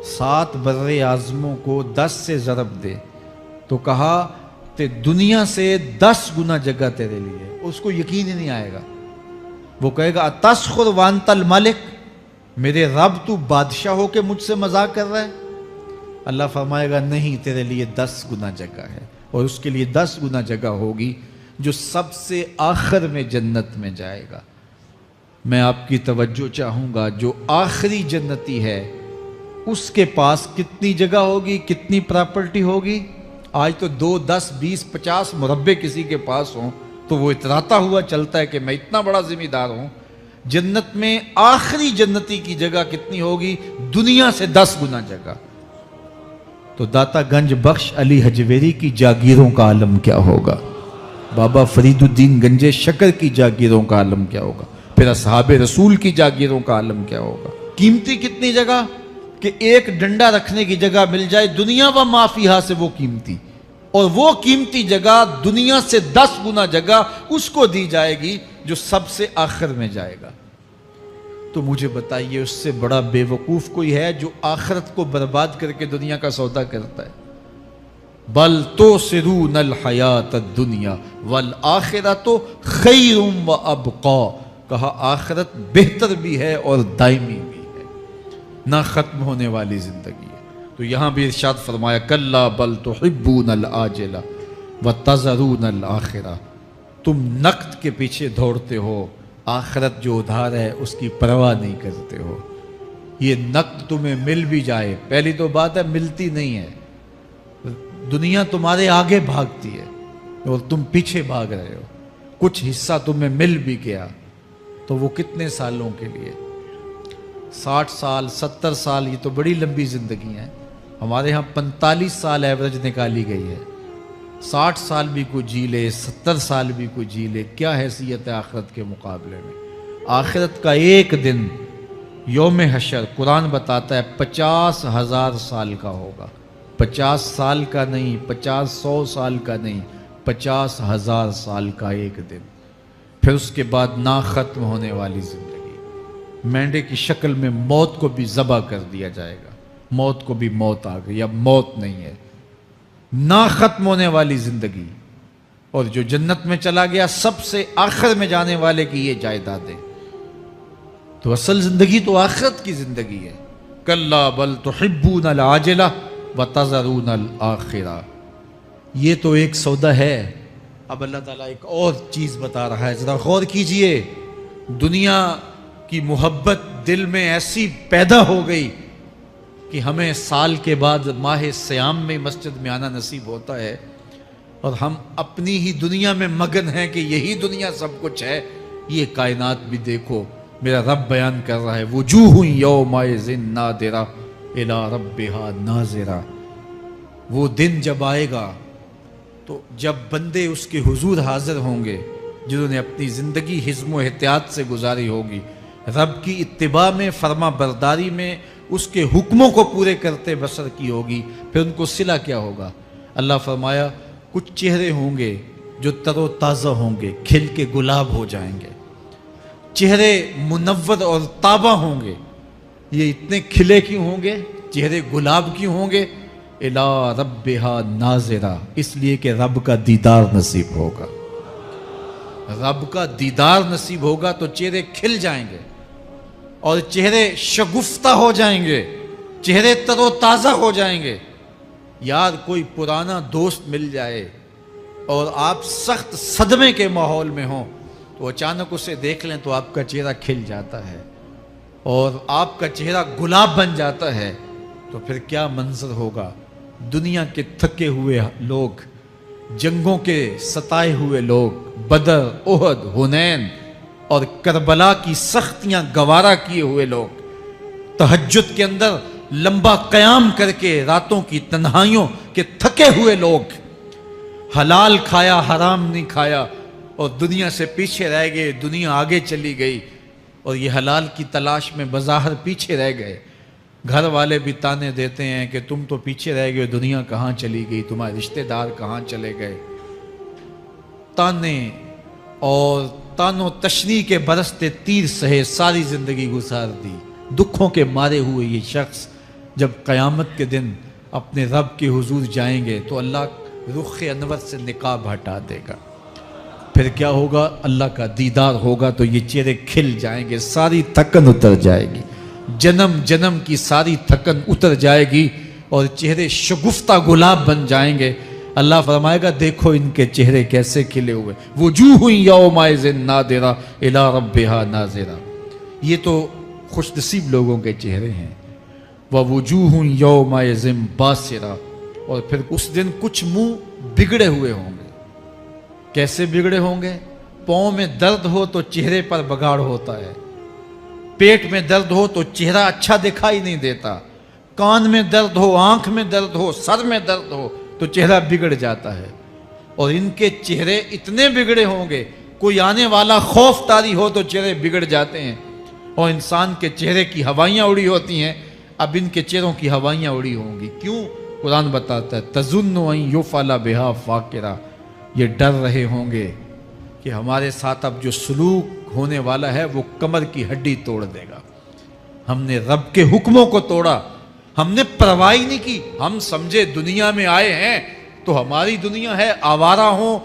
7 بر اعظموں کو 10 سے ضرب دے تو کہا کہ دنیا سے 10 گنا جگہ تیرے لیے۔ اس کو یقین ہی نہیں آئے گا، وہ کہے گا اتسخر وانت الملک، میرے رب تو بادشاہ ہو کے مجھ سے مذاق کر رہا ہے؟ اللہ فرمائے گا نہیں، تیرے لیے 10 گنا جگہ ہے، اور اس کے لیے 10 گنا جگہ ہوگی جو سب سے آخر میں جنت میں جائے گا۔ میں آپ کی توجہ چاہوں گا، جو آخری جنتی ہے اس کے پاس کتنی جگہ ہوگی، کتنی پراپرٹی ہوگی؟ آج تو 2 10 20 50 مربع کسی کے پاس ہوں تو وہ اتراتا ہوا چلتا ہے کہ میں اتنا بڑا ذمہ دار ہوں۔ جنت میں آخری جنتی کی جگہ کتنی ہوگی؟ دنیا سے 10 گنا جگہ۔ تو داتا گنج بخش علی حجویری کی جاگیروں کا عالم کیا ہوگا؟ بابا فرید الدین گنجے شکر کی جاگیروں کا عالم کیا ہوگا؟ پھر اصحاب رسول کی جاگیروں کا عالم کیا ہوگا؟ قیمتی کتنی جگہ کہ ایک ڈنڈا رکھنے کی جگہ مل جائے، دنیا و ما فیہا سے وہ قیمتی، اور وہ قیمتی جگہ دنیا سے 10 گنا جگہ اس کو دی جائے گی جو سب سے آخر میں جائے گا۔ تو مجھے بتائیے اس سے بڑا بے وقوف کوئی ہے جو آخرت کو برباد کر کے دنیا کا سودا کرتا ہے؟ بل تؤثرون الحیات الدنیا والآخرۃ خیر و ابقا، کہا آخرت بہتر بھی ہے اور دائمی بھی ہے، نہ ختم ہونے والی زندگی ہے۔ تو یہاں بھی ارشاد فرمایا کلا بل تحبون العاجلہ وتذرون الآخرہ، تم نقد کے پیچھے دوڑتے ہو، آخرت جو ادھار ہے اس کی پرواہ نہیں کرتے ہو۔ یہ نقد تمہیں مل بھی جائے، پہلی تو بات ہے ملتی نہیں ہے، دنیا تمہارے آگے بھاگتی ہے اور تم پیچھے بھاگ رہے ہو۔ کچھ حصہ تمہیں مل بھی گیا تو وہ کتنے سالوں کے لیے؟ 60 سال 70 سال، یہ تو بڑی لمبی زندگی ہیں۔ ہمارے ہاں 45 سال ایوریج نکالی گئی ہے۔ 60 سال بھی کوئی جی لے، 70 سال بھی کوئی جی لے، کیا حیثیت ہے آخرت کے مقابلے میں؟ آخرت کا ایک دن یوم حشر قرآن بتاتا ہے 50,000 سال کا ہوگا۔ 50 سال کا نہیں، 50-100 سال کا نہیں، 50,000 سال کا ایک دن۔ پھر اس کے بعد نہ ختم ہونے والی زندگی، مینڈے کی شکل میں موت کو بھی ذبح کر دیا جائے گا، موت کو بھی موت آ گئی، اب موت نہیں ہے، نہ ختم ہونے والی زندگی۔ اور جو جنت میں چلا گیا سب سے آخر میں جانے والے کی یہ جائیدادیں۔ تو اصل زندگی تو آخرت کی زندگی ہے۔ کلا بل تحبون العاجلہ وتذرون الآخرہ، یہ تو ایک سودا ہے۔ اب اللہ تعالیٰ ایک اور چیز بتا رہا ہے، ذرا غور کیجئے۔ دنیا کی محبت دل میں ایسی پیدا ہو گئی کہ ہمیں سال کے بعد ماہ سیام میں مسجد میں آنا نصیب ہوتا ہے، اور ہم اپنی ہی دنیا میں مگن ہیں کہ یہی دنیا سب کچھ ہے۔ یہ کائنات بھی دیکھو، میرا رب بیان کر رہا ہے وجوہ یومئذ ناظرہ الی ربہا ناظرہ۔ وہ دن جب آئے گا تو جب بندے اس کے حضور حاضر ہوں گے جنہوں نے اپنی زندگی حزم و احتیاط سے گزاری ہوگی، رب کی اتباع میں، فرما برداری میں، اس کے حکموں کو پورے کرتے بسر کی ہوگی، پھر ان کو صلہ کیا ہوگا؟ اللہ فرمایا کچھ چہرے ہوں گے جو تر و تازہ ہوں گے، کھل کے گلاب ہو جائیں گے، چہرے منور اور تابہ ہوں گے. یہ اتنے کھلے کیوں ہوں گے؟ چہرے گلاب کیوں ہوں گے؟ الا ربہا ناظرہ، اس لیے کہ رب کا دیدار نصیب ہوگا. رب کا دیدار نصیب ہوگا تو چہرے کھل جائیں گے اور چہرے شگفتہ ہو جائیں گے، چہرے تر و تازہ ہو جائیں گے. یار کوئی پرانا دوست مل جائے اور آپ سخت صدمے کے ماحول میں ہوں تو اچانک اسے دیکھ لیں تو آپ کا چہرہ کھل جاتا ہے اور آپ کا چہرہ گلاب بن جاتا ہے، تو پھر کیا منظر ہوگا. دنیا کے تھکے ہوئے لوگ، جنگوں کے ستائے ہوئے لوگ، بدر، احد، حنین اور کربلا کی سختیاں گوارا کیے ہوئے لوگ، تہجد کے اندر لمبا قیام کر کے راتوں کی تنہائیوں کے تھکے ہوئے لوگ، حلال کھایا حرام نہیں کھایا اور دنیا سے پیچھے رہ گئے، دنیا آگے چلی گئی اور یہ حلال کی تلاش میں بظاہر پیچھے رہ گئے. گھر والے بھی تانے دیتے ہیں کہ تم تو پیچھے رہ گئے، دنیا کہاں چلی گئی، تمہارے رشتہ دار کہاں چلے گئے. تانے اور تانوں تشنی کے برستے تیر سہے ساری زندگی گزار دی. دکھوں کے مارے ہوئے یہ شخص جب قیامت کے دن اپنے رب کے حضور جائیں گے تو اللہ رخ انور سے نقاب ہٹا دے گا. پھر کیا ہوگا؟ اللہ کا دیدار ہوگا تو یہ چہرے کھل جائیں گے، ساری تھکن اتر جائے گی، جنم جنم کی ساری تھکن اتر جائے گی اور چہرے شگفتہ گلاب بن جائیں گے. اللہ فرمائے گا دیکھو ان کے چہرے کیسے کھلے ہوئے. وجوہ یومئذ ناظرہ الی ربہا ناظرہ. یہ تو خوش نصیب لوگوں کے چہرے ہیں. ووجوہ یومئذ باسرہ. اور پھر اس دن کچھ منہ بگڑے ہوئے ہوں گے. کیسے بگڑے ہوں گے؟ پاؤں میں درد ہو تو چہرے پر بگاڑ ہوتا ہے، پیٹ میں درد ہو تو چہرہ اچھا دکھائی نہیں دیتا، کان میں درد ہو، آنکھ میں درد ہو، سر میں درد ہو تو چہرہ بگڑ جاتا ہے. اور ان کے چہرے اتنے بگڑے ہوں گے، کوئی آنے والا خوف طاری ہو تو چہرے بگڑ جاتے ہیں. اور انسان کے چہرے کی ہوائیاں اڑی ہوتی ہیں، اب ان کے چہروں کی ہوائیاں اڑی ہوں گی. کیوں؟ قرآن بتاتا ہے تظن ان یفعل بہا فاقرہ. یہ ڈر رہے ہوں گے کہ ہمارے ساتھ اب جو سلوک ہونے والا ہے وہ کمر کی ہڈی توڑ دے گا. ہم نے رب کے حکموں کو توڑا، ہم نے پرواہ نہیں کی. ہم سمجھے دنیا میں آئے ہیں تو ہماری دنیا ہے، آوارہ ہوں،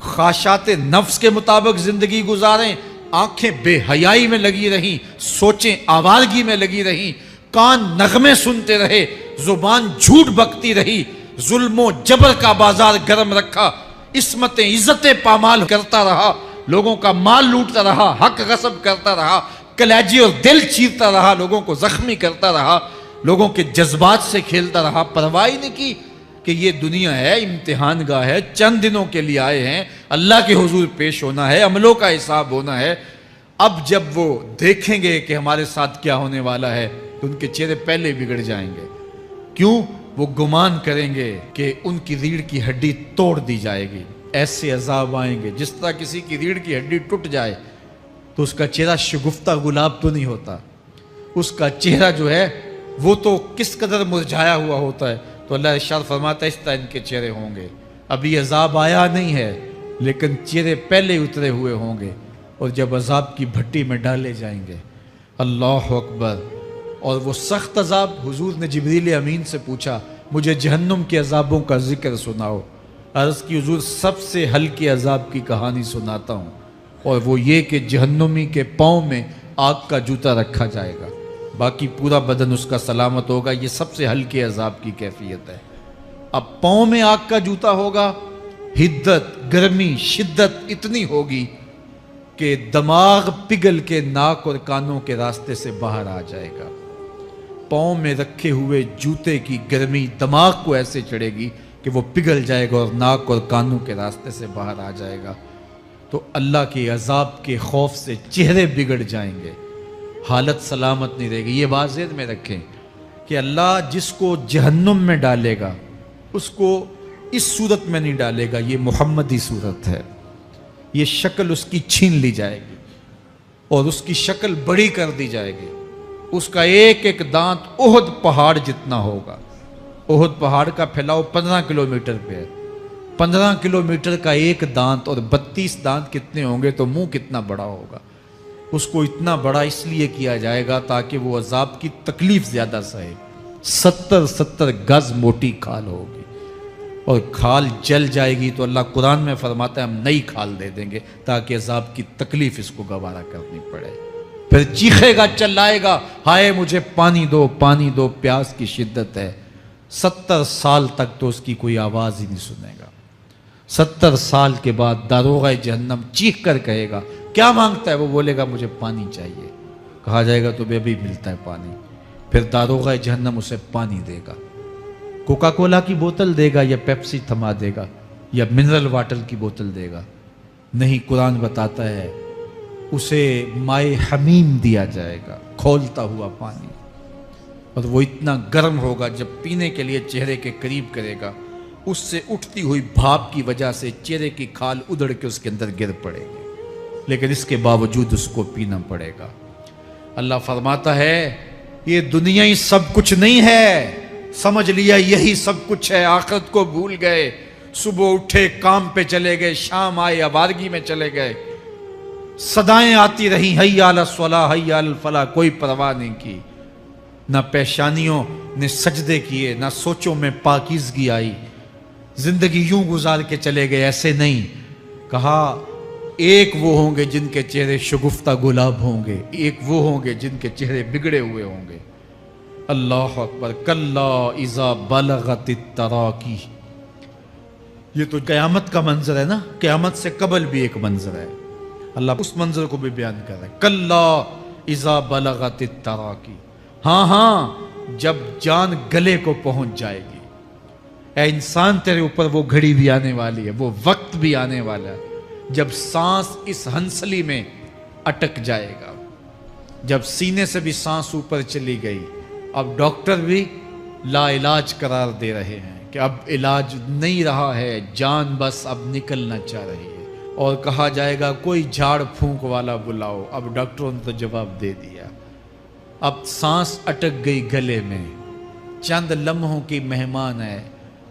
خواہشات نفس کے مطابق زندگی گزاریں، آنکھیں بے حیائی میں لگی رہیں، سوچیں آوارگی میں لگی رہیں، کان نغمے سنتے رہے، زبان جھوٹ بکتی رہی، ظلم و جبر کا بازار گرم رکھا، عصمتیں عزتیں پامال کرتا رہا، لوگوں کا مال لوٹتا رہا، حق غصب کرتا رہا، کلیجے اور دل چیرتا رہا، لوگوں کو زخمی کرتا رہا، لوگوں کے جذبات سے کھیلتا رہا. پرواہ نہیں کی کہ یہ دنیا ہے، امتحان گاہ ہے، چند دنوں کے لیے آئے ہیں، اللہ کے حضور پیش ہونا ہے، عملوں کا حساب ہونا ہے. اب جب وہ دیکھیں گے کہ ہمارے ساتھ کیا ہونے والا ہے تو ان کے چہرے پہلے بگڑ جائیں گے. کیوں؟ وہ گمان کریں گے کہ ان کی ریڑھ کی ہڈی توڑ دی جائے گی. ایسے عذاب آئیں گے جس طرح کسی کی ریڑھ کی ہڈی ٹوٹ جائے تو اس کا چہرہ شگفتہ گلاب تو نہیں ہوتا، اس کا چہرہ جو ہے وہ تو کس قدر مرجھایا ہوا ہوتا ہے. تو اللہ ارشاد فرماتا ہے اس طرح ان کے چہرے ہوں گے. ابھی عذاب آیا نہیں ہے لیکن چہرے پہلے اترے ہوئے ہوں گے اور جب عذاب کی بھٹی میں ڈالے جائیں گے. اللہ اکبر. اور وہ سخت عذاب، حضور نے جبریل امین سے پوچھا مجھے جہنم کے عذابوں کا ذکر سناؤ. عرض کی حضور سب سے ہلکے عذاب کی کہانی سناتا ہوں، اور وہ یہ کہ جہنمی کے پاؤں میں آگ کا جوتا رکھا جائے گا، باقی پورا بدن اس کا سلامت ہوگا. یہ سب سے ہلکے عذاب کی کیفیت ہے. اب پاؤں میں آگ کا جوتا ہوگا، حدت، گرمی، شدت اتنی ہوگی کہ دماغ پگھل کے ناک اور کانوں کے راستے سے باہر آ جائے گا. پاؤں میں رکھے ہوئے جوتے کی گرمی دماغ کو ایسے چڑھے گی کہ وہ پگھل جائے گا اور ناک اور کانوں کے راستے سے باہر آ جائے گا. تو اللہ کے عذاب کے خوف سے چہرے بگڑ جائیں گے، حالت سلامت نہیں رہے گی. یہ بات ذہن میں رکھیں کہ اللہ جس کو جہنم میں ڈالے گا اس کو اس صورت میں نہیں ڈالے گا. یہ محمدی صورت ہے، یہ شکل اس کی چھین لی جائے گی اور اس کی شکل بڑی کر دی جائے گی. اس کا ایک ایک دانت احد پہاڑ جتنا ہوگا. احد پہاڑ کا پھیلاؤ 15 کلومیٹر پہ ہے. 15 کلومیٹر کا ایک دانت اور 32 دانت کتنے ہوں گے تو منہ کتنا بڑا ہوگا. اس کو اتنا بڑا اس لیے کیا جائے گا تاکہ وہ عذاب کی تکلیف زیادہ سہے۔ 70 گز موٹی کھال ہوگی، اور کھال جل جائے گی تو اللہ قرآن میں فرماتا ہے ہم نئی کھال دے دیں گے تاکہ عذاب کی تکلیف اس کو گوارا کرنی پڑے۔ پھر چیخے گا، چلائے گا، ہائے مجھے پانی دو، پانی دو، پیاس کی شدت ہے۔ 70 سال تک تو اس کی کوئی آواز ہی نہیں سنے گا۔ 70 سال کے بعد داروغہ جہنم چیخ کر کہے گا، کیا مانگتا ہے؟ وہ بولے گا مجھے پانی چاہیے۔ کہا جائے گا تو ابھی ملتا ہے پانی۔ پھر داروغہ جہنم اسے پانی دے گا، کوکا کولا کی بوتل دے گا یا پیپسی تھما دے گا یا منرل واٹر کی بوتل دے گا؟ نہیں، قرآن بتاتا ہے اسے مائے حمیم دیا جائے گا، کھولتا ہوا پانی، اور وہ اتنا گرم ہوگا جب پینے کے لیے چہرے کے قریب کرے گا اس سے اٹھتی ہوئی بھاپ کی وجہ سے چہرے کی کھال ادڑ کے اس کے اندر گر پڑے گی، لیکن اس کے باوجود اس کو پینا پڑے گا۔ اللہ فرماتا ہے یہ دنیا ہی سب کچھ نہیں ہے، سمجھ لیا یہی سب کچھ ہے، آخرت کو بھول گئے، صبح اٹھے کام پہ چلے گئے، شام آئے آوارگی میں چلے گئے، صدائیں آتی رہیں حی علی الصلاح حی علی الفلاح، کوئی پرواہ نہیں کی، نہ پیشانیوں نے سجدے کیے، نہ سوچوں میں پاکیزگی آئی، زندگی یوں گزار کے چلے گئے۔ ایسے نہیں، کہا ایک وہ ہوں گے جن کے چہرے شگفتہ گلاب ہوں گے، ایک وہ ہوں گے جن کے چہرے بگڑے ہوئے ہوں گے۔ اللہ اکبر، کلا اذا بلغت التراقی، یہ تو قیامت کا منظر ہے نا، قیامت سے قبل بھی ایک منظر ہے، اللہ اس منظر کو بھی بیان کر رہا ہے، کلا اذا بلغت التراقی، ہاں ہاں جب جان گلے کو پہنچ جائے گی۔ اے انسان تیرے اوپر وہ گھڑی بھی آنے والی ہے، وہ وقت بھی آنے والا ہے جب سانس اس ہنسلی میں اٹک جائے گا، جب سینے سے بھی سانس اوپر چلی گئی، اب ڈاکٹر بھی لا علاج قرار دے رہے ہیں کہ اب علاج نہیں رہا ہے، جان بس اب نکلنا چاہ رہی ہے، اور کہا جائے گا کوئی جھاڑ پھونک والا بلاؤ۔ اب ڈاکٹروں نے تو جواب دے دیا، اب سانس اٹک گئی گلے میں، چند لمحوں کی مہمان ہے،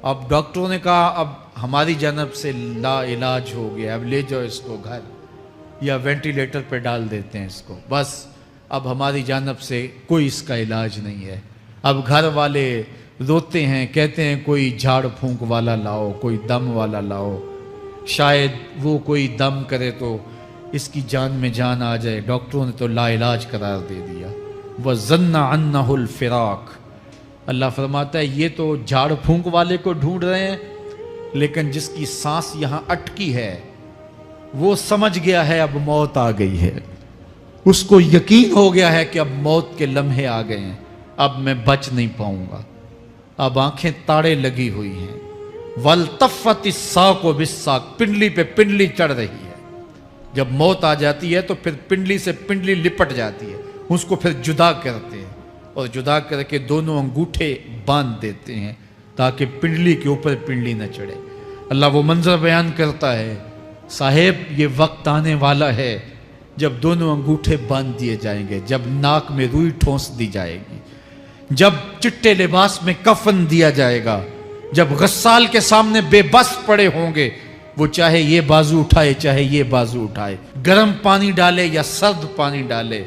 اب ڈاکٹروں نے کہا اب ہماری جانب سے لا علاج ہو گیا، اب لے جاؤ اس کو گھر یا وینٹیلیٹر پہ ڈال دیتے ہیں اس کو، بس اب ہماری جانب سے کوئی اس کا علاج نہیں ہے۔ اب گھر والے روتے ہیں، کہتے ہیں کوئی جھاڑ پھونک والا لاؤ، کوئی دم والا لاؤ، شاید وہ کوئی دم کرے تو اس کی جان میں جان آ جائے۔ ڈاکٹروں نے تو لا علاج قرار دے دیا۔ وَظَنَّ عَنَّهُ الْفِرَاقُ، اللہ فرماتا ہے یہ تو جھاڑ پھونک والے کو ڈھونڈ رہے ہیں، لیکن جس کی سانس یہاں اٹکی ہے وہ سمجھ گیا ہے اب موت آ گئی ہے، اس کو یقین ہو گیا ہے کہ اب موت کے لمحے آ گئے ہیں، اب میں بچ نہیں پاؤں گا، اب آنکھیں تاڑے لگی ہوئی ہیں۔ وَالْتَفَّتِ السَّاقُ بِالسَّاقِ، پنڈلی پہ پنڈلی چڑھ رہی ہے، جب موت آ جاتی ہے تو پھر پنڈلی سے پنڈلی لپٹ جاتی ہے، اس کو پھر جدا کرتے ہیں، اور جدا کر کے دونوں انگوٹھے باندھ دیتے ہیں تاکہ پنڈلی کے اوپر پنڈلی نہ چڑھے۔ اللہ وہ منظر بیان کرتا ہے، صاحب یہ وقت آنے والا ہے جب دونوں انگوٹھے باندھ دیے جائیں گے، جب ناک میں روئی ٹھونس دی جائے گی، جب چٹے لباس میں کفن دیا جائے گا، جب غسال کے سامنے بے بس پڑے ہوں گے، وہ چاہے یہ بازو اٹھائے چاہے یہ بازو اٹھائے، گرم پانی ڈالے یا سرد پانی ڈالے،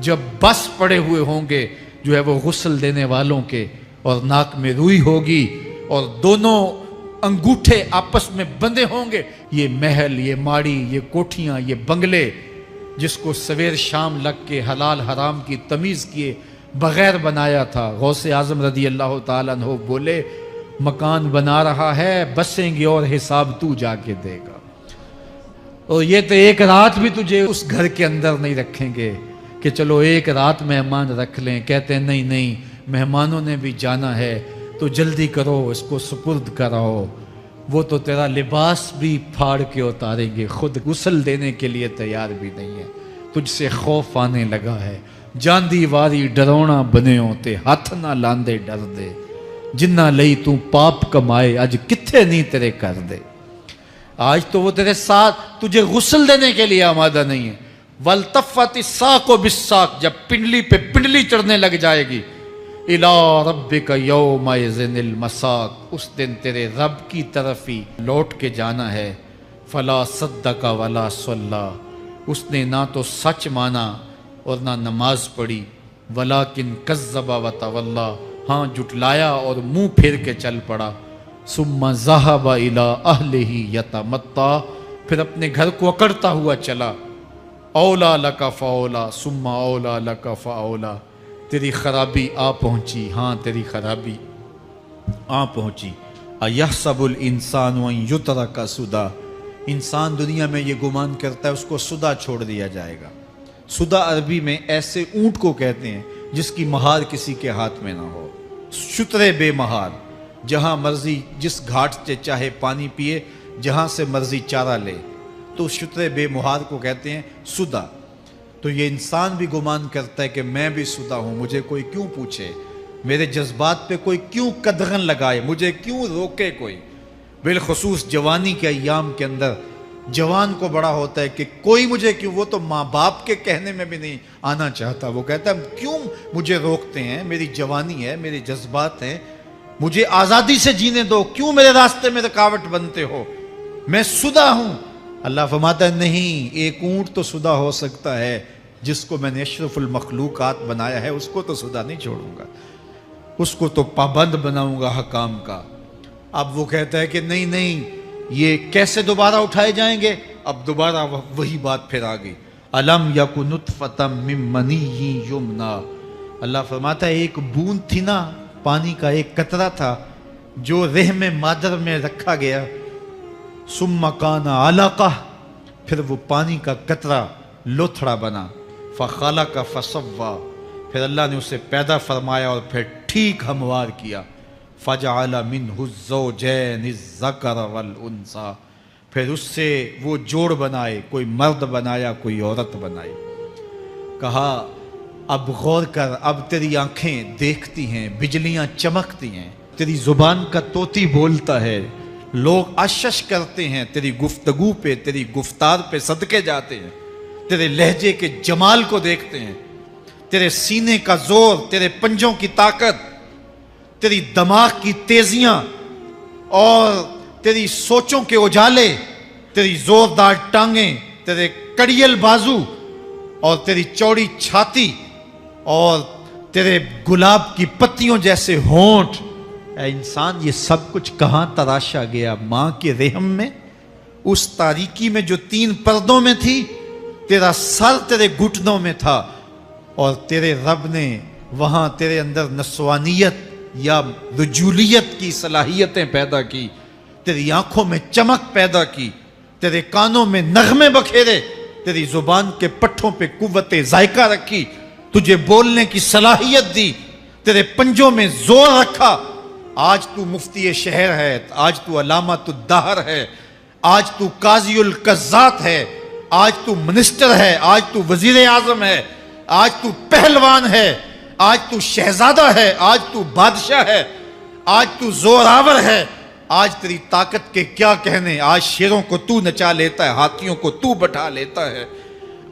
جب بس پڑے ہوئے ہوں گے جو ہے وہ غسل دینے والوں کے، اور ناک میں روئی ہوگی اور دونوں انگوٹھے آپس میں بندھے ہوں گے، یہ محل، یہ ماڑی، یہ کوٹھیاں، یہ بنگلے جس کو سویر شام لگ کے حلال حرام کی تمیز کیے بغیر بنایا تھا، غوث اعظم رضی اللہ تعالیٰ عنہ بولے مکان بنا رہا ہے، بسیں گے اور حساب تو جا کے دے گا، اور یہ تو ایک رات بھی تجھے اس گھر کے اندر نہیں رکھیں گے کہ چلو ایک رات مہمان رکھ لیں، کہتے ہیں نہیں نہیں مہمانوں نے بھی جانا ہے تو جلدی کرو اس کو سپرد کراؤ، وہ تو تیرا لباس بھی پھاڑ کے اتاریں گے، خود غسل دینے کے لیے تیار بھی نہیں ہے، تجھ سے خوف آنے لگا ہے، جاندی واری ڈرونا بنیوں تے ہاتھ نہ لاندے ڈر دے، جنہ لئی تو پاپ کمائے اج کتھے نہیں تیرے کر دے۔ آج تو وہ تیرے ساتھ تجھے غسل دینے کے لیے آمادہ نہیں ہے۔ وَالْتَفَّتِ السَّاقُ بِالسَّاقِ، جب پنڈلی پہ پنڈلی چڑھنے لگ جائے گی، إِلَىٰ رَبِّكَ يَوْمَئِذٍ الْمَسَاقُ، اس دن تیرے رب کی طرف ہی لوٹ کے جانا ہے۔ فَلَا صَدَّقَ وَلَا صَلَّىٰ، اس نے نہ تو سچ مانا اور نہ نماز پڑھی، ولیکن کذب وتولی، ہاں جھٹلایا اور منہ پھیر کے چل پڑا، ثم ذهب الى اہلہ یتمطیٰ، پھر اپنے گھر کو اکڑتا ہوا چلا، اولا لک فاولا ثم اولا لک فاولا، تیری خرابی آ پہنچی، ہاں تیری خرابی آ پہنچی۔ ایحسب الانسان ان یترک سدی، انسان دنیا میں یہ گمان کرتا ہے اس کو سدا چھوڑ دیا جائے گا۔ سدا عربی میں ایسے اونٹ کو کہتے ہیں جس کی مہار کسی کے ہاتھ میں نہ ہو، شترے بے مہار، جہاں مرضی جس گھاٹ سے چاہے پانی پیے، جہاں سے مرضی چارہ لے، تو شترے بے مہار کو کہتے ہیں سدا۔ تو یہ انسان بھی گمان کرتا ہے کہ میں بھی سدا ہوں، مجھے کوئی کیوں پوچھے، میرے جذبات پہ کوئی کیوں قدغن لگائے، مجھے کیوں روکے کوئی۔ بالخصوص جوانی کے ایام کے اندر جوان کو بڑا ہوتا ہے کہ کوئی مجھے کیوں، وہ تو ماں باپ کے کہنے میں بھی نہیں آنا چاہتا، وہ کہتا ہے کیوں مجھے روکتے ہیں، میری جوانی ہے، میرے جذبات ہیں، مجھے آزادی سے جینے دو، کیوں میرے راستے میں رکاوٹ بنتے ہو، میں سدا ہوں۔ اللہ فرماتا ہے نہیں، ایک اونٹ تو سدا ہو سکتا ہے، جس کو میں نے اشرف المخلوقات بنایا ہے اس کو تو سدا نہیں چھوڑوں گا، اس کو تو پابند بناؤں گا حکام کا۔ اب وہ کہتا ہے کہ نہیں نہیں، یہ کیسے دوبارہ اٹھائے جائیں گے؟ اب دوبارہ وہی بات پھر آ گئی، الم یک نطفۃ من منی یمنی، اللہ فرماتا ہے ایک بوند تھی نا، پانی کا ایک قطرہ تھا جو رحم مادر میں رکھا گیا، ثم کان علقہ، پھر وہ پانی کا قطرہ لوتھڑا بنا، فخلق فسوی، پھر اللہ نے اسے پیدا فرمایا اور پھر ٹھیک ہموار کیا، فجعل منہ الزوجین الذکر والانثی، پھر اس سے وہ جوڑ بنائے، کوئی مرد بنایا کوئی عورت بنائی۔ کہا اب غور کر، اب تیری آنکھیں دیکھتی ہیں، بجلیاں چمکتی ہیں، تیری زبان کا طوطی بولتا ہے، لوگ اشش کرتے ہیں تیری گفتگو پہ، تیری گفتار پہ صدقے جاتے ہیں، تیرے لہجے کے جمال کو دیکھتے ہیں، تیرے سینے کا زور، تیرے پنجوں کی طاقت، تیری دماغ کی تیزیاں اور تیری سوچوں کے اجالے، تیری زوردار ٹانگیں، تیرے کڑیل بازو اور تیری چوڑی چھاتی اور تیرے گلاب کی پتیوں جیسے ہونٹ، اے انسان یہ سب کچھ کہاں تراشا گیا؟ ماں کے رحم میں، اس تاریکی میں جو 3 پردوں میں تھی، تیرا سر تیرے گھٹنوں میں تھا، اور تیرے رب نے وہاں تیرے اندر نسوانیت یا رجولیت کی صلاحیتیں پیدا کی، تیری آنکھوں میں چمک پیدا کی، تیرے کانوں میں نغمے بکھیرے، تیری زبان کے پٹھوں پہ قوت ذائقہ رکھی، تجھے بولنے کی صلاحیت دی، تیرے پنجوں میں زور رکھا۔ آج تو مفتی شہر ہے، آج تو علامۃ الدہر ہے، آج تو قاضی القضات ہے، آج تو منسٹر ہے، آج تو وزیر اعظم ہے، آج تو پہلوان ہے، آج تو شہزادہ ہے، آج تو بادشاہ ہے، آج تو زوراور ہے، آج تیری طاقت کے کیا کہنے، آج شیروں کو تو نچا لیتا ہے، ہاتھیوں کو تو بٹھا لیتا ہے،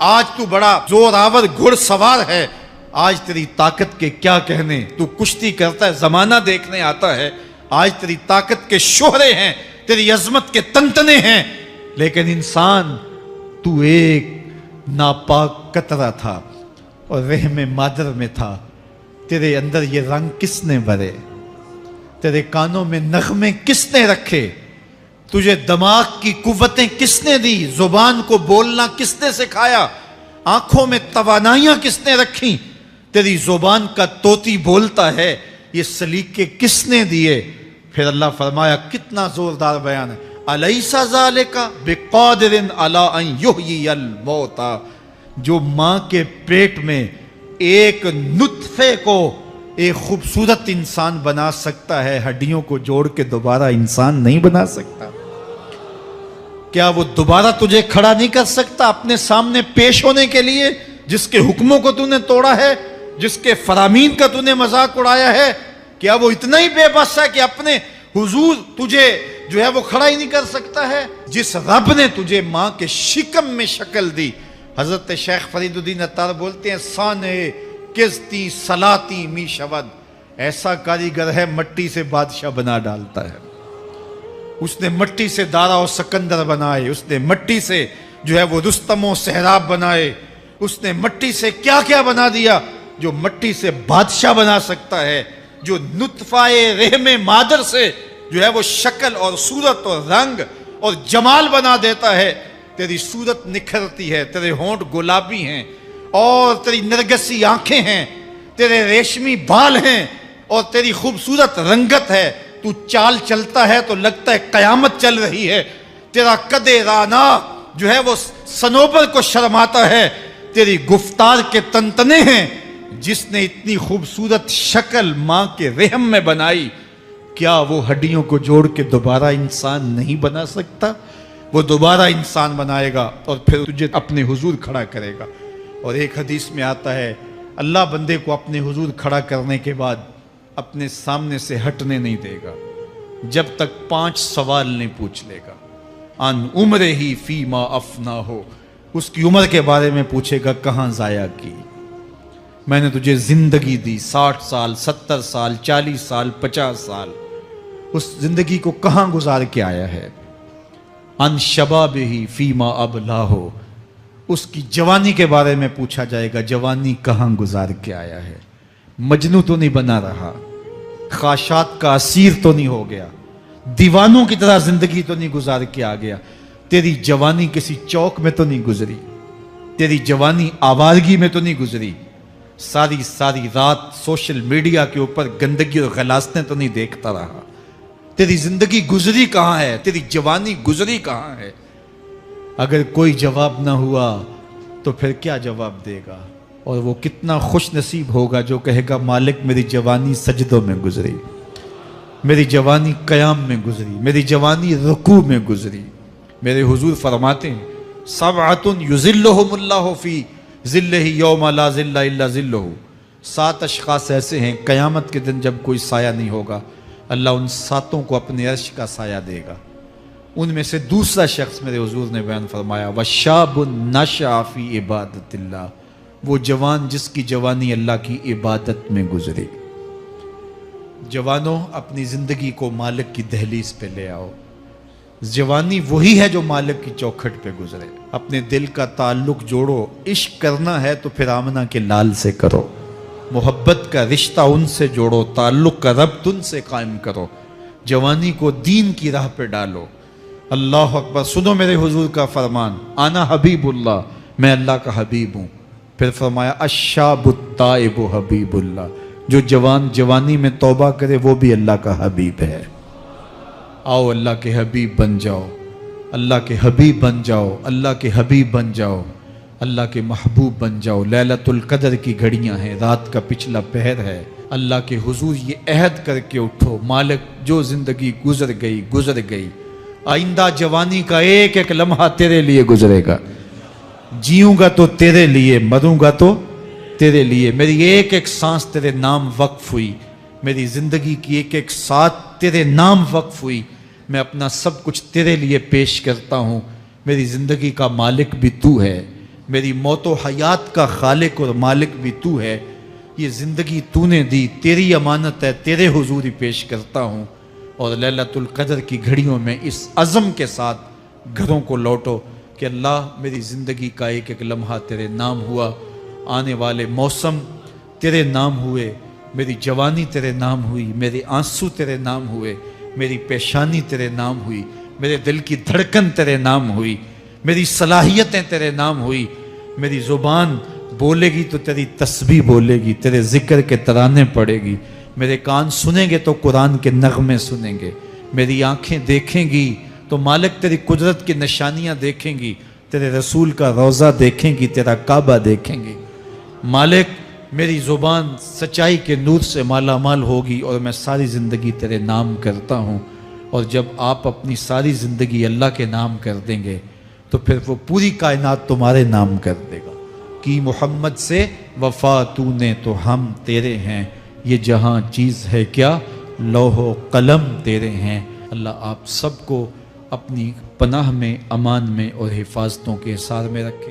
آج تو بڑا زوراور گھڑ سوار ہے، آج تیری طاقت کے کیا کہنے، تو کشتی کرتا ہے، زمانہ دیکھنے آتا ہے، آج تیری طاقت کے شوہرے ہیں، تیری عظمت کے تنتنے ہیں، لیکن انسان تو ایک ناپاک قطرہ تھا اور رحم مادر میں تھا، تیرے اندر یہ رنگ کس نے بھرے، تیرے کانوں میں نغمے کس نے رکھے، تجھے دماغ کی قوتیں کس نے دی، زبان کو بولنا کس نے سکھایا، آنکھوں میں توانائیاں کس نے رکھیں، تیری زبان کا طوطی بولتا ہے، یہ سلیقے کس نے دیے؟ پھر اللہ فرمایا، کتنا زوردار بیان ہے، الیس ذالک بقادر علی ان یحیی الموتى، جو ماں کے پیٹ میں ایک نطفے کو ایک خوبصورت انسان بنا سکتا ہے، ہڈیوں کو جوڑ کے دوبارہ انسان نہیں بنا سکتا؟ کیا وہ دوبارہ تجھے کھڑا نہیں کر سکتا اپنے سامنے پیش ہونے کے لیے، جس کے حکموں کو تو نے توڑا ہے، جس کے فرامین کا تو نے مذاق اڑایا ہے؟ کیا وہ اتنا ہی بے بس ہے کہ اپنے حضور تجھے جو ہے وہ کھڑا ہی نہیں کر سکتا ہے؟ جس رب نے تجھے ماں کے شکم میں شکل دی، حضرت شیخ فرید الدین عطار بولتے ہیں، سانے کزتی سلاتی می شود، ایسا کاریگر ہے مٹی سے بادشاہ بنا ڈالتا ہے۔ اس نے مٹی سے دارا و سکندر بنائے، اس نے مٹی سے جو ہے وہ رستم و سہراب بنائے، اس نے مٹی سے کیا کیا بنا دیا جو مٹی سے بادشاہ بنا سکتا ہے، جو نطفہ رحم مادر سے جو ہے وہ شکل اور صورت اور رنگ اور جمال بنا دیتا ہے۔ تیری صورت نکھرتی ہے، تیرے ہونٹ گلابی ہیں اور تیری نرگسی آنکھیں ہیں، تیرے ریشمی بال ہیں اور تیری خوبصورت رنگت ہے، تو چال چلتا ہے تو لگتا ہے قیامت چل رہی ہے، تیرا قد رانا جو ہے وہ صنوبر کو شرماتا ہے، تیری گفتار کے تنتنے ہیں۔ جس نے اتنی خوبصورت شکل ماں کے رحم میں بنائی، کیا وہ ہڈیوں کو جوڑ کے دوبارہ انسان نہیں بنا سکتا؟ وہ دوبارہ انسان بنائے گا اور پھر تجھے اپنے حضور کھڑا کرے گا۔ اور ایک حدیث میں آتا ہے اللہ بندے کو اپنے حضور کھڑا کرنے کے بعد اپنے سامنے سے ہٹنے نہیں دے گا جب تک 5 سوال نہیں پوچھ لے گا۔ ان عمر ہی فیما افنا ہو، اس کی عمر کے بارے میں پوچھے گا کہاں ضائع کی؟ میں نے تجھے زندگی دی 60 سال 70 سال 40 سال 50 سال، اس زندگی کو کہاں گزار کے آیا ہے؟ ان شباب ہی فیما ابلا ہو، اس کی جوانی کے بارے میں پوچھا جائے گا جوانی کہاں گزار کے آیا ہے؟ مجنوں تو نہیں بنا رہا، خواہشات کا اسیر تو نہیں ہو گیا، دیوانوں کی طرح زندگی تو نہیں گزار کے آ گیا؟ تیری جوانی کسی چوک میں تو نہیں گزری، تیری جوانی آوارگی میں تو نہیں گزری، ساری رات سوشل میڈیا کے اوپر گندگی اور غلاظتیں تو نہیں دیکھتا رہا؟ تیری زندگی گزری کہاں ہے؟ تیری جوانی گزری کہاں ہے؟ اگر کوئی جواب نہ ہوا تو پھر کیا جواب دے گا؟ اور وہ کتنا خوش نصیب ہوگا جو کہے گا مالک میری جوانی سجدوں میں گزری، میری جوانی قیام میں گزری، میری جوانی رکوع میں گزری۔ میرے حضور فرماتے ہیں سبعۃ یظلھم اللہ فی ظلہ یوم لا ظل الا ظلہ، 7 اشخاص ایسے ہیں قیامت کے دن جب کوئی سایہ نہیں ہوگا، اللہ ان 7 کو اپنے عرش کا سایہ دے گا۔ ان میں سے دوسرا شخص میرے حضور نے بیان فرمایا وشاب نشأ فی عبادت اللہ، وہ جوان جس کی جوانی اللہ کی عبادت میں گزری۔ جوانوں اپنی زندگی کو مالک کی دہلیز پہ لے آؤ، جوانی وہی ہے جو مالک کی چوکھٹ پہ گزرے۔ اپنے دل کا تعلق جوڑو، عشق کرنا ہے تو پھر آمنہ کے لال سے کرو، محبت کا رشتہ ان سے جوڑو، تعلق کا ربط ان سے قائم کرو، جوانی کو دین کی راہ پہ ڈالو۔ اللہ اکبر، سنو میرے حضور کا فرمان، انا حبیب اللہ، میں اللہ کا حبیب ہوں۔ پھر فرمایا الشاب التائب حبیب اللہ، جو جوان جوانی میں توبہ کرے وہ بھی اللہ کا حبیب ہے۔ آؤ اللہ کے حبیب بن جاؤ، اللہ کے حبیب بن جاؤ، اللہ کے حبیب بن جاؤ، اللہ کے محبوب بن جاؤ۔ لیلۃ القدر کی گھڑیاں ہیں، رات کا پچھلا پہر ہے، اللہ کے حضور یہ عہد کر کے اٹھو مالک جو زندگی گزر گئی، آئندہ جوانی کا ایک ایک لمحہ تیرے لیے گزرے گا، جیوں گا تو تیرے لیے، مروں گا تو تیرے لیے، میری ایک ایک سانس تیرے نام وقف ہوئی، میری زندگی کی ایک ایک ساتھ تیرے نام وقف ہوئی، میں اپنا سب کچھ تیرے لیے پیش کرتا ہوں۔ میری زندگی کا مالک بھی تو ہے، میری موت و حیات کا خالق اور مالک بھی تو ہے، یہ زندگی تو نے دی، تیری امانت ہے، تیرے حضور ہی پیش کرتا ہوں۔ اور لیلۃ القدر کی گھڑیوں میں اس عزم کے ساتھ گھروں کو لوٹو کہ اللہ میری زندگی کا ایک ایک لمحہ تیرے نام ہوا، آنے والے موسم تیرے نام ہوئے، میری جوانی تیرے نام ہوئی، میرے آنسو تیرے نام ہوئے، میری پیشانی تیرے نام ہوئی، میرے دل کی دھڑکن تیرے نام ہوئی، میری صلاحیتیں تیرے نام ہوئی، میری زبان بولے گی تو تیری تسبیح بولے گی، تیرے ذکر کے ترانے پڑے گی، میرے کان سنیں گے تو قرآن کے نغمے سنیں گے، میری آنکھیں دیکھیں گی تو مالک تیری قدرت کی نشانیاں دیکھیں گی، تیرے رسول کا روضہ دیکھیں گی، تیرا کعبہ دیکھیں گی۔ مالک میری زبان سچائی کے نور سے مالا مال ہوگی اور میں ساری زندگی تیرے نام کرتا ہوں۔ اور جب آپ اپنی ساری زندگی اللہ کے نام کر دیں گے تو پھر وہ پوری کائنات تمہارے نام کر دے گا۔ کی محمد سے وفا تو نے تو ہم تیرے ہیں، یہ جہاں چیز ہے کیا لوح و قلم تیرے ہیں۔ اللہ آپ سب کو اپنی پناہ میں، امان میں اور حفاظتوں کے حصار میں رکھے۔